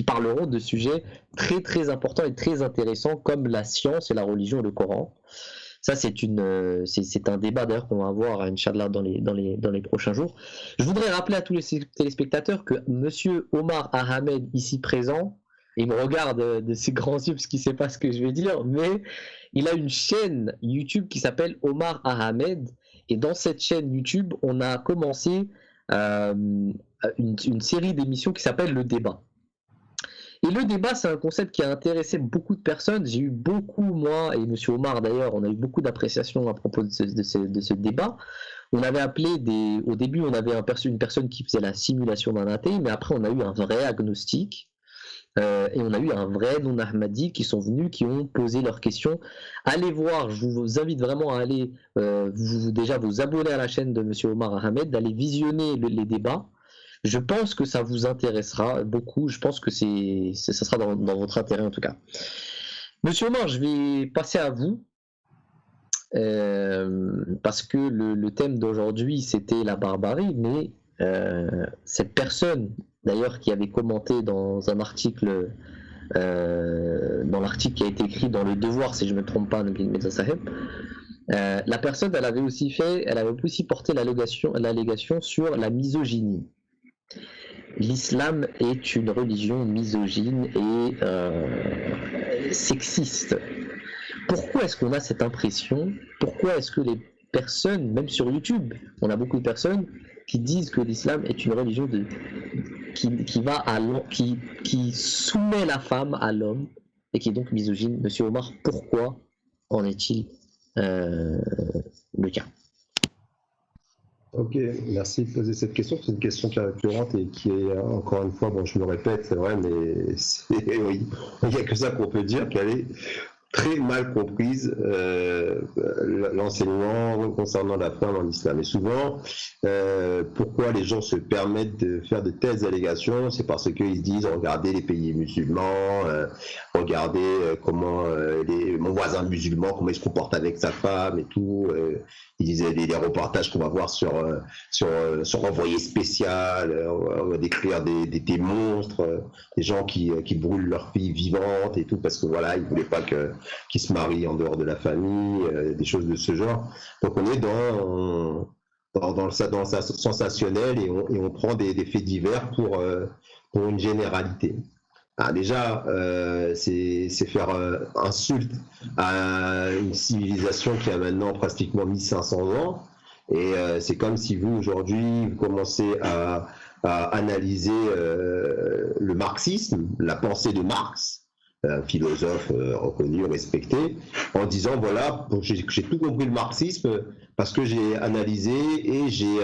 parleront de sujets très très importants et très intéressants comme la science et la religion et le Coran. Ça, c'est un débat d'ailleurs qu'on va avoir, Inch'Allah, dans les prochains jours. Je voudrais rappeler à tous les téléspectateurs que monsieur Omar Ahmed, ici présent, il me regarde de ses grands yeux parce qu'il ne sait pas ce que je vais dire, mais il a une chaîne YouTube qui s'appelle Omar Ahmed. Et dans cette chaîne YouTube, on a commencé une série d'émissions qui s'appelle Le Débat. Et le débat, c'est un concept qui a intéressé beaucoup de personnes. J'ai eu beaucoup, moi et monsieur Omar d'ailleurs, on a eu beaucoup d'appréciations à propos de ce débat. On avait appelé au début, on avait une personne qui faisait la simulation d'un athée, mais après on a eu un vrai agnostique et on a eu un vrai non-Ahmadi qui sont venus, qui ont posé leurs questions. Allez voir, je vous invite vraiment à aller déjà vous abonner à la chaîne de M. Omar Ahmed, d'aller visionner les débats. Je pense que ça vous intéressera beaucoup, je pense que ça sera dans votre intérêt en tout cas. Monsieur Omar, je vais passer à vous, parce que le thème d'aujourd'hui c'était la barbarie, mais cette personne d'ailleurs qui avait commenté dans un article, dans l'article qui a été écrit dans Le Devoir, si je ne me trompe pas, Nabil Mirza Saheb, la personne elle avait aussi porté l'allégation sur la misogynie. L'islam est une religion misogyne et sexiste. Pourquoi est-ce qu'on a cette impression? Pourquoi est-ce que les personnes, même sur YouTube, on a beaucoup de personnes qui disent que l'islam est une religion qui soumet la femme à l'homme et qui est donc misogyne? Monsieur Omar, pourquoi en est-il le cas? Ok, merci de poser cette question. C'est une question qui est récurrente et qui est, encore une fois, bon, je me répète, c'est vrai, mais oui, il n'y a que ça qu'on peut dire, qu'elle est très mal comprise, l'enseignement concernant la femme en islam. Et souvent, pourquoi les gens se permettent de faire de telles allégations, c'est parce qu'ils disent, regardez les pays musulmans, regardez comment mon voisin musulman, comment il se comporte avec sa femme et tout. Ils disaient les reportages qu'on va voir sur Envoyé spécial, on va décrire des monstres, des gens qui brûlent leurs filles vivantes et tout, parce que voilà, ils voulaient pas qu'ils se marient en dehors de la famille, des choses de ce genre. Donc on est dans le sensationnel et on prend des faits divers pour une généralité. Ah, déjà, c'est faire insulte à une civilisation qui a maintenant pratiquement 1500 ans. Et c'est comme si vous, aujourd'hui, vous commencez à analyser le marxisme, la pensée de Marx, un philosophe reconnu, respecté, en disant, voilà, j'ai tout compris le marxisme parce que j'ai analysé et j'ai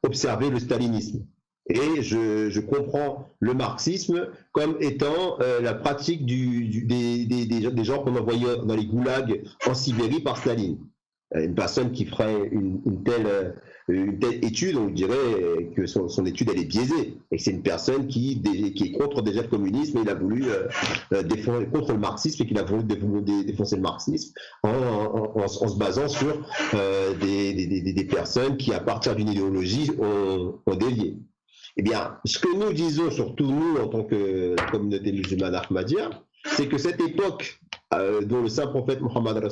observé le stalinisme. Et je comprends le marxisme comme étant la pratique des gens qu'on envoyait dans les goulags en Sibérie par Staline. Une personne qui ferait une telle étude, on dirait que son étude elle est biaisée et que c'est une personne qui est contre déjà le communisme et il a voulu défendre contre le marxisme et qu'il a voulu défoncer le marxisme en se basant sur des personnes qui à partir d'une idéologie ont dévié. Eh bien, ce que nous disons, surtout nous, en tant que communauté musulmane ahmadiyya, c'est que cette époque dont le saint prophète Mohammed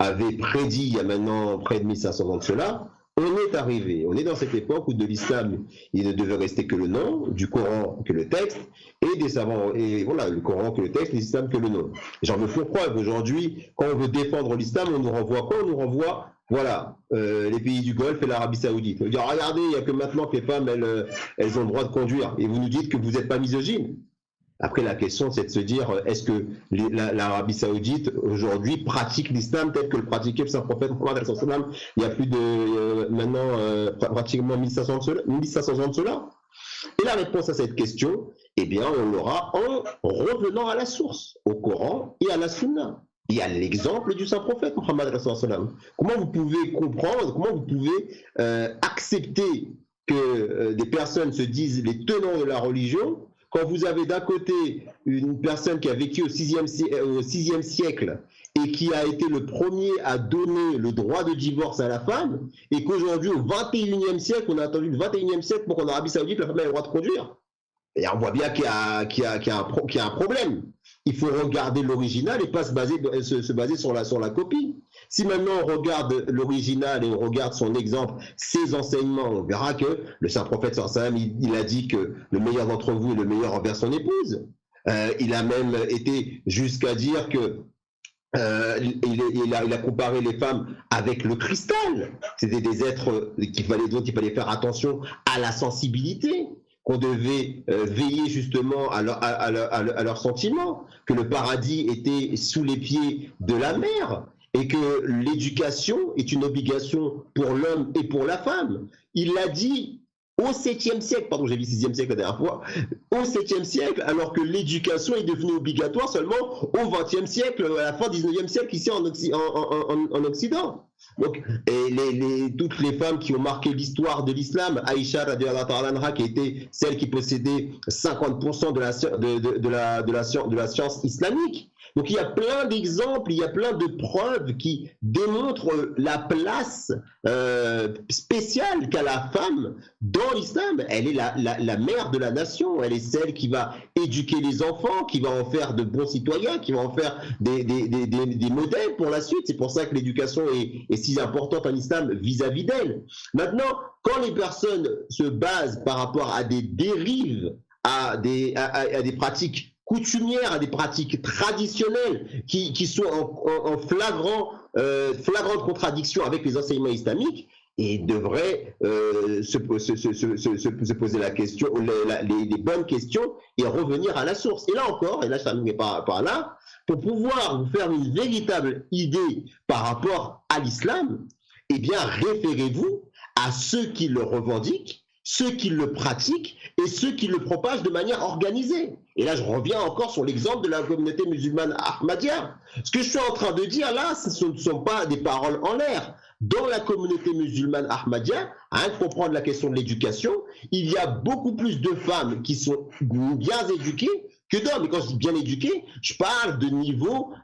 avait prédit il y a maintenant près de 1500 ans de cela, on est arrivé. On est dans cette époque où de l'islam, il ne devait rester que le nom, du Coran que le texte, et des savants, et voilà, le Coran que le texte, l'islam que le nom. J'en veux pour preuve. Aujourd'hui, quand on veut défendre l'islam, on nous renvoie quoi? On nous renvoie, voilà, les pays du Golfe et l'Arabie Saoudite. On veut dire, regardez, il n'y a que maintenant que les femmes, elles ont le droit de conduire. Et vous nous dites que vous n'êtes pas misogyne. Après, la question, c'est de se dire, est-ce que l'Arabie Saoudite, aujourd'hui, pratique l'islam tel que le pratiquait le Saint-Prophète Mohammed il y a plus de, maintenant, pratiquement 1500 ans de cela? Et la réponse à cette question, eh bien, on l'aura en revenant à la source, au Coran et à la Sunna. Il y a l'exemple du Saint-Prophète Mohammed. Comment vous pouvez comprendre, comment vous pouvez accepter que des personnes se disent les tenants de la religion, quand vous avez d'un côté une personne qui a vécu au 6e siècle et qui a été le premier à donner le droit de divorce à la femme, et qu'aujourd'hui, au 21e siècle, on a attendu le 21e siècle pour qu'en Arabie Saoudite, la femme ait le droit de conduire. Et on voit bien qu'il y a un problème. Il faut regarder l'original et pas se baser sur la copie. Si maintenant on regarde l'original et on regarde son exemple, ses enseignements, on verra que le Saint-Prophète sallam, il a dit que le meilleur d'entre vous est le meilleur envers son épouse. Il a même été jusqu'à dire que il a comparé les femmes avec le cristal. C'était des êtres dont il fallait faire attention à la sensibilité, qu'on devait veiller justement à leurs sentiments, que le paradis était sous les pieds de la mer, et que l'éducation est une obligation pour l'homme et pour la femme. Il l'a dit au 7e siècle, pardon, j'ai vu 6e siècle la dernière fois, au 7e siècle, alors que l'éducation est devenue obligatoire seulement au 20e siècle, à la fin du 19e siècle, ici en Occident. Donc, et toutes les femmes qui ont marqué l'histoire de l'islam, Aïcha radhiyallahu anha, qui était celle qui possédait 50% de la science islamique. Donc il y a plein d'exemples, il y a plein de preuves qui démontrent la place spéciale qu'a la femme dans l'islam. Elle est la mère de la nation, elle est celle qui va éduquer les enfants, qui va en faire de bons citoyens, qui va en faire des modèles pour la suite. C'est pour ça que l'éducation est si importante en islam vis-à-vis d'elle. Maintenant, quand les personnes se basent par rapport à des dérives, à des pratiques coutumières, à des pratiques traditionnelles qui sont en flagrante contradiction avec les enseignements islamiques, et devraient se poser la question, les bonnes questions, et revenir à la source. Et là encore, et là je termine par là, pour pouvoir vous faire une véritable idée par rapport à l'islam, eh bien référez-vous à ceux qui le revendiquent, ceux qui le pratiquent et ceux qui le propagent de manière organisée. Et là, je reviens encore sur l'exemple de la communauté musulmane Ahmadiyya. Ce que je suis en train de dire là, ce ne sont pas des paroles en l'air. Dans la communauté musulmane Ahmadiyya, pour prendre la question de l'éducation, il y a beaucoup plus de femmes qui sont bien éduquées que d'hommes. Et quand je dis bien éduquées, je parle de niveau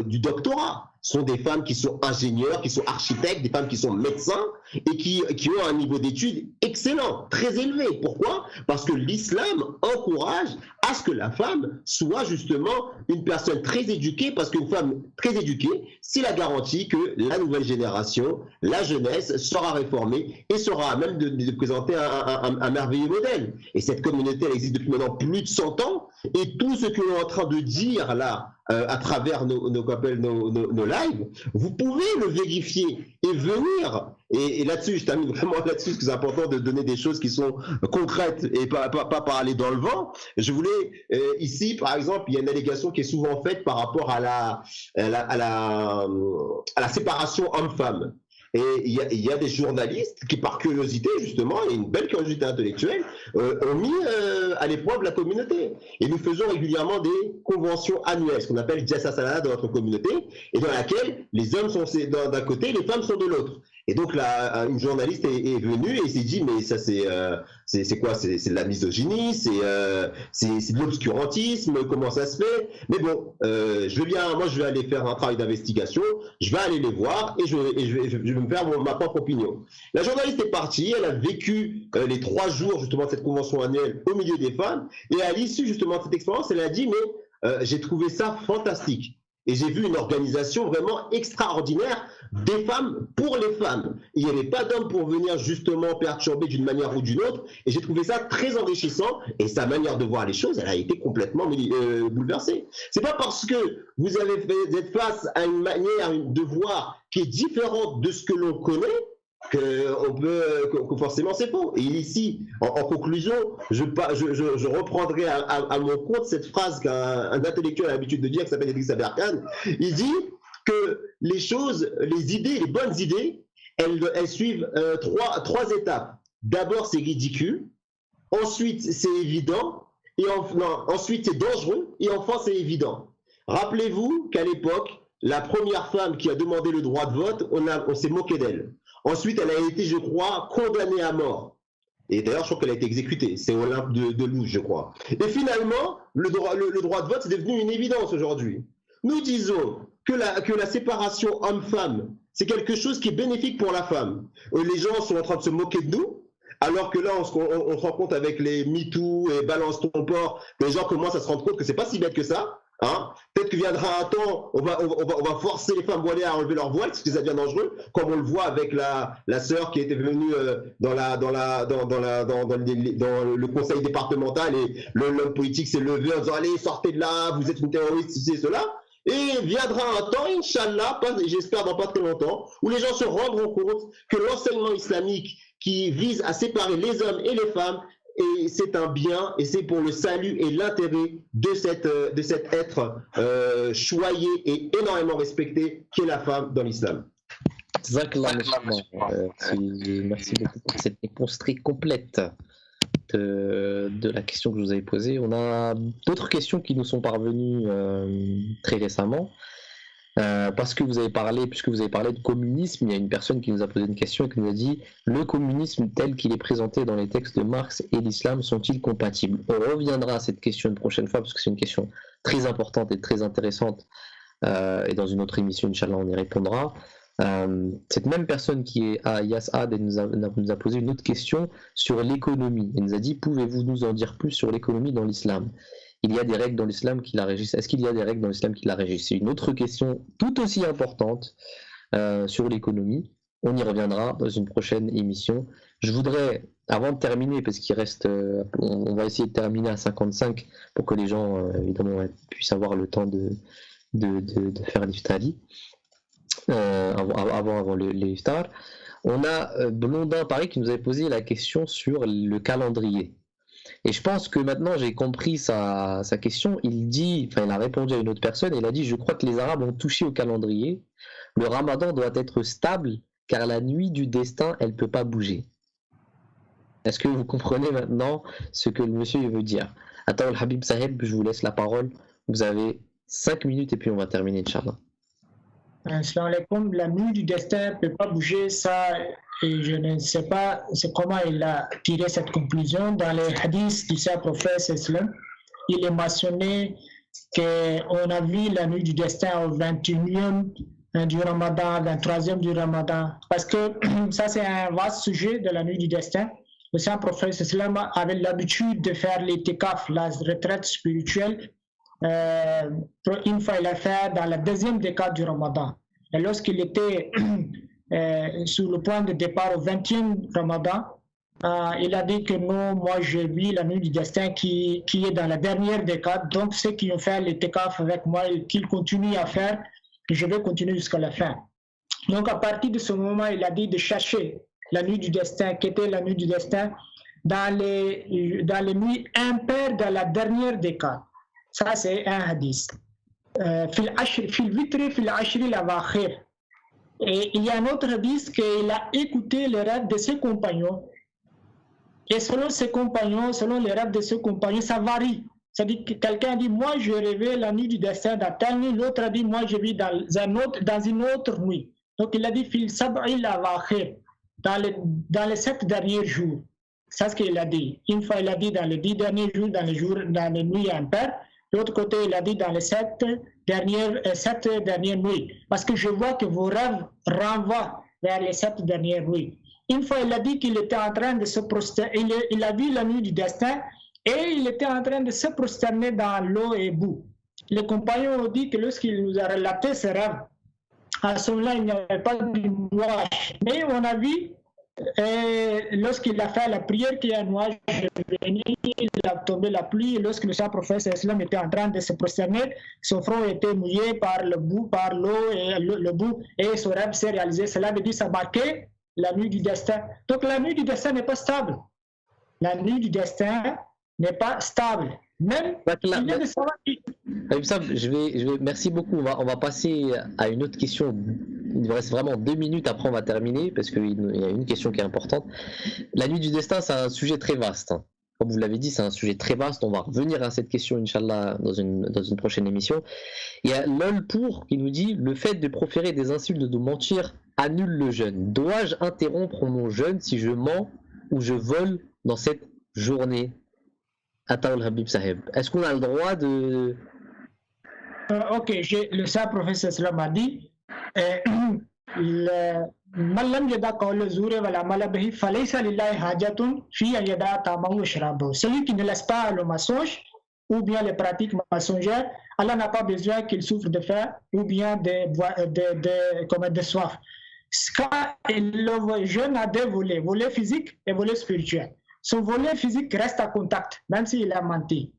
du doctorat. Ce sont des femmes qui sont ingénieurs, qui sont architectes, des femmes qui sont médecins et qui ont un niveau d'études excellent, très élevé. Pourquoi? Parce que l'islam encourage à ce que la femme soit justement une personne très éduquée, parce qu'une femme très éduquée, c'est la garantie que la nouvelle génération, la jeunesse, sera réformée et sera à même de présenter un merveilleux modèle. Et cette communauté, elle existe depuis maintenant plus de 100 ans, et tout ce que l'on est en train de dire là, à travers nos lives, vous pouvez le vérifier et venir. Et là-dessus, je termine vraiment là-dessus, parce que c'est important de donner des choses qui sont concrètes et pas parler dans le vent. Je voulais, ici, par exemple, il y a une allégation qui est souvent faite par rapport à la séparation homme-femme. Et il y a des journalistes qui, par curiosité, justement, et une belle curiosité intellectuelle, ont mis à l'épreuve la communauté. Et nous faisons régulièrement des conventions annuelles, ce qu'on appelle Jassasala dans notre communauté, et dans laquelle les hommes sont d'un côté, les femmes sont de l'autre. Et donc là, une journaliste est venue et s'est dit, mais ça c'est quoi? C'est de la misogynie, c'est de l'obscurantisme, comment ça se fait? Mais bon, moi je vais aller faire un travail d'investigation, je vais aller les voir et je vais me faire ma propre opinion. La journaliste est partie, elle a vécu les 3 jours justement de cette convention annuelle au milieu des femmes, et à l'issue justement de cette expérience, elle a dit, mais j'ai trouvé ça fantastique. Et j'ai vu une organisation vraiment extraordinaire des femmes pour les femmes. Il n'y avait pas d'hommes pour venir justement perturber d'une manière ou d'une autre. Et j'ai trouvé ça très enrichissant. Et sa manière de voir les choses, elle a été complètement bouleversée. C'est pas parce que vous êtes face à une manière de voir qui est différente de ce que l'on connaît que forcément c'est faux. Et ici, en conclusion, je reprendrai à mon compte cette phrase qu'un intellectuel a l'habitude de dire, qui s'appelle Idriss Aberkane. Il dit que les choses, les idées, les bonnes idées, elles suivent trois étapes. D'abord, c'est ridicule. Ensuite, c'est évident. Ensuite, c'est dangereux. Et enfin, c'est évident. Rappelez-vous qu'à l'époque, la première femme qui a demandé le droit de vote, on s'est moqué d'elle. Ensuite, elle a été, je crois, condamnée à mort. Et d'ailleurs, je crois qu'elle a été exécutée. C'est Olympe de Luz, je crois. Et finalement, le droit de vote, c'est devenu une évidence aujourd'hui. Nous disons que la séparation homme-femme, c'est quelque chose qui est bénéfique pour la femme. Les gens sont en train de se moquer de nous, alors que là, on se rend compte avec les MeToo et Balance ton porc, les gens commencent à se rendre compte que c'est pas si bête que ça. Hein, peut-être que viendra un temps, on va forcer les femmes voilées à enlever leur voile, parce que ça devient dangereux, comme on le voit avec la sœur qui était venue dans le conseil départemental, et l'homme politique s'est levé en disant allez, sortez de là, vous êtes une terroriste, ceci et cela. Et viendra un temps, Inch'Allah, j'espère dans pas très longtemps, où les gens se rendront compte que l'enseignement islamique qui vise à séparer les hommes et les femmes, et c'est un bien, et c'est pour le salut et l'intérêt de cet être choyé et énormément respecté qu'est la femme dans l'islam. Merci beaucoup pour cette réponse très complète de la question que je vous avais posée. On a d'autres questions qui nous sont parvenues très récemment. Puisque vous avez parlé de communisme, il y a une personne qui nous a posé une question et qui nous a dit: le communisme tel qu'il est présenté dans les textes de Marx et l'islam sont-ils compatibles? On reviendra à cette question une prochaine fois parce que c'est une question très importante et très intéressante, et dans une autre émission, Inch'Allah, on y répondra. Cette même personne qui est à Yas'ad nous a posé une autre question sur l'économie. Elle nous a dit: pouvez-vous nous en dire plus sur l'économie dans l'islam? Il y a des règles dans l'islam qui la régissent. Est-ce qu'il y a des règles dans l'islam qui la régissent? C'est une autre question tout aussi importante sur l'économie. On y reviendra dans une prochaine émission. Je voudrais, avant de terminer, parce qu'il reste, on va essayer de terminer à 55 pour que les gens, évidemment, puissent avoir le temps de faire l'iftari. Avant l'iftar. On a Blondin Paris qui nous avait posé la question sur le calendrier. Et je pense que maintenant j'ai compris sa question. Il a répondu à une autre personne et il a dit: je crois que les Arabes ont touché au calendrier. Le Ramadan doit être stable car la nuit du destin, elle ne peut pas bouger. Est-ce que vous comprenez maintenant ce que le monsieur veut dire? Attends, Habib Saheb, je vous laisse la parole. Vous avez 5 minutes et puis on va terminer, Inch'Allah. La nuit du destin ne peut pas bouger, ça, et je ne sais pas comment il a tiré cette conclusion. Dans les hadiths du saint prophète islam, il est mentionné qu'on a vu la nuit du destin au 21e du Ramadan, 23e du Ramadan, parce que ça c'est un vaste sujet de la nuit du destin. Le saint prophète islam avait l'habitude de faire l'itikaf, la retraite spirituelle. Une fois il a fait dans la deuxième décade du Ramadan. Et lorsqu'il était sur le point de départ au 20e Ramadan, il a dit que non, moi j'ai vu la nuit du destin qui est dans la dernière décade, donc ceux qui ont fait l'itikaf avec moi, qu'ils continuent à faire, je vais continuer jusqu'à la fin. Donc à partir de ce moment, il a dit de chercher la nuit du destin, qui était la nuit du destin, dans les nuits impaires de la dernière décade. Ça, c'est un hadith. Et il y a un autre hadith qu'il a écouté les rêves de ses compagnons. Et selon ses compagnons, selon les rêves de ses compagnons, ça varie. C'est-à-dire que quelqu'un dit: moi, je rêvais la nuit du destin dans telle nuit. L'autre a dit: moi, je vis dans une autre nuit. Donc, il a dit: dans les 7 derniers jours. C'est ce qu'il a dit. Une fois, il a dit dans les 10 derniers jours, dans les nuits impaires. De l'autre côté, il a dit dans les 7 dernières nuits. Parce que je vois que vos rêves renvoient vers les 7 dernières nuits. Une fois, il a dit qu'il était en train de se prosterner. Il a vu la nuit du destin et il était en train de se prosterner dans l'eau et boue. Les compagnons ont dit que lorsqu'il nous a relaté ce rêve, à ce moment-là, il n'y avait pas de nuage. Mais on a vu, lorsqu'il a fait la prière, qu'il y a un nuage venu, il a tombé la pluie, et lorsque le saint prophète islam était en train de se prosterner, son front était mouillé par le boue, par l'eau et le boue, et son rêve s'est réalisé. Cela veut dire que ça marquait la nuit du destin. Donc la nuit du destin n'est pas stable. La nuit du destin n'est pas stable. Même merci beaucoup. On va passer à une autre question. Il nous reste vraiment 2 minutes, après on va terminer parce qu'il y a une question qui est importante. La nuit du destin, c'est un sujet très vaste. Comme vous l'avez dit, c'est un sujet très vaste. On va revenir à cette question, Inch'Allah, dans une prochaine émission. Il y a LOL pour qui nous dit: le fait de proférer des insultes, de mentir, annule le jeûne. Dois-je interrompre mon jeûne si je mens ou je vole dans cette journée? Attends, Habib Saheb, est-ce qu'on a le droit de... Ok, le saint prophète islam a dit: celui qui ne laisse pas le mensonge ou bien les pratiques mensongères, Allah n'a pas besoin qu'il souffre de faim ou bien de soif. Le jeune a 2 volets, volet physique et volet spirituel. Son volet physique reste à contact, même s'il a menti.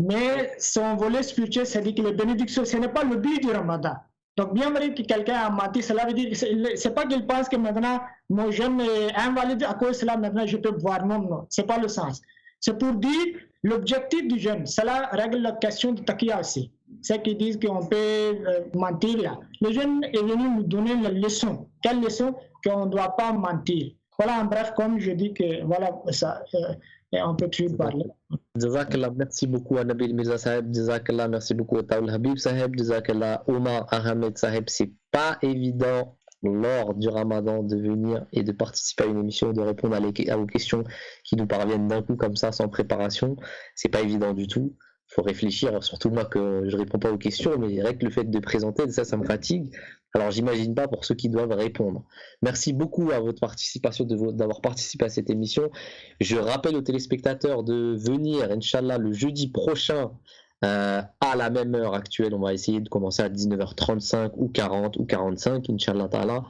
Mais son volet spirituel, c'est-à-dire que les bénédictions, ce n'est pas le but du Ramadan. Donc, bien vrai que quelqu'un a menti, cela veut dire que c'est pas qu'il pense que maintenant mon jeûne est invalide à cause de cela, maintenant je peux boire. Non, non, c'est pas le sens. C'est pour dire l'objectif du jeûne. Cela règle la question de taqiyya aussi. ceux qui disent qu'on peut mentir là. Le jeune est venu nous donner la leçon. Quelle leçon? Qu'on ne doit pas mentir. Voilà, en bref, comme je dis que voilà, ça, on peut toujours parler. Jazakallah, merci beaucoup à Nabil Mirza Saheb, Jazakallah, merci beaucoup à Taoul Habib Saheb, Jazakallah, Omar Ahmed Saheb. C'est pas évident lors du Ramadan de venir et de participer à une émission, de répondre à vos questions qui nous parviennent d'un coup comme ça, sans préparation. C'est pas évident du tout. Faut réfléchir, surtout moi que je réponds pas aux questions, mais rien que le fait de présenter, ça me fatigue. Alors j'imagine pas pour ceux qui doivent répondre. Merci beaucoup à votre participation, d'avoir participé à cette émission. Je rappelle aux téléspectateurs de venir, Inch'Allah, le jeudi prochain à la même heure actuelle. On va essayer de commencer à 19h35 ou 40 ou 45, Inch'Allah ta'ala.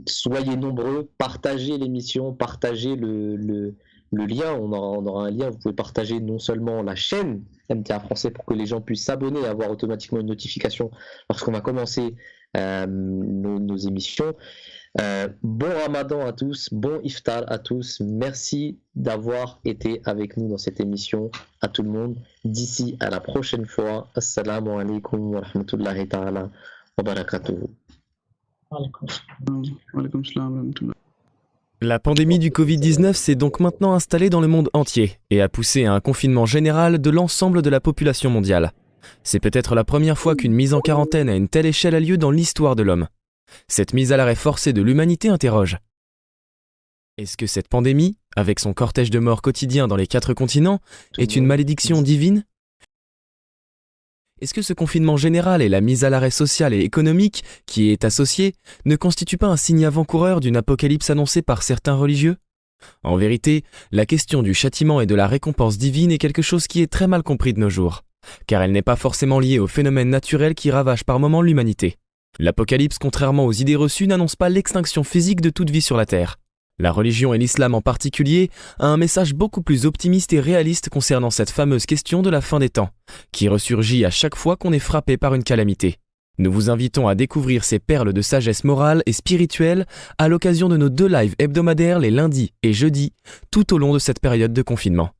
Soyez nombreux, partagez l'émission, partagez le lien, on aura un lien, vous pouvez partager non seulement la chaîne MTA Français pour que les gens puissent s'abonner et avoir automatiquement une notification lorsqu'on va commencer nos émissions. Bon Ramadan à tous, bon Iftar à tous, merci d'avoir été avec nous dans cette émission, à tout le monde. D'ici à la prochaine fois, assalamu alaikum wa rahmatullahi ta'ala wa barakatuhu. La pandémie du Covid-19 s'est donc maintenant installée dans le monde entier et a poussé à un confinement général de l'ensemble de la population mondiale. C'est peut-être la première fois qu'une mise en quarantaine à une telle échelle a lieu dans l'histoire de l'homme. Cette mise à l'arrêt forcée de l'humanité interroge. Est-ce que cette pandémie, avec son cortège de morts quotidien dans les 4 continents, est une malédiction divine ? Est-ce que ce confinement général et la mise à l'arrêt social et économique qui y est associée ne constituent pas un signe avant-coureur d'une apocalypse annoncée par certains religieux ? En vérité, la question du châtiment et de la récompense divine est quelque chose qui est très mal compris de nos jours, car elle n'est pas forcément liée aux phénomènes naturels qui ravagent par moments l'humanité. L'apocalypse, contrairement aux idées reçues, n'annonce pas l'extinction physique de toute vie sur la Terre. La religion et l'islam en particulier a un message beaucoup plus optimiste et réaliste concernant cette fameuse question de la fin des temps, qui ressurgit à chaque fois qu'on est frappé par une calamité. Nous vous invitons à découvrir ces perles de sagesse morale et spirituelle à l'occasion de nos 2 lives hebdomadaires les lundis et jeudis, tout au long de cette période de confinement.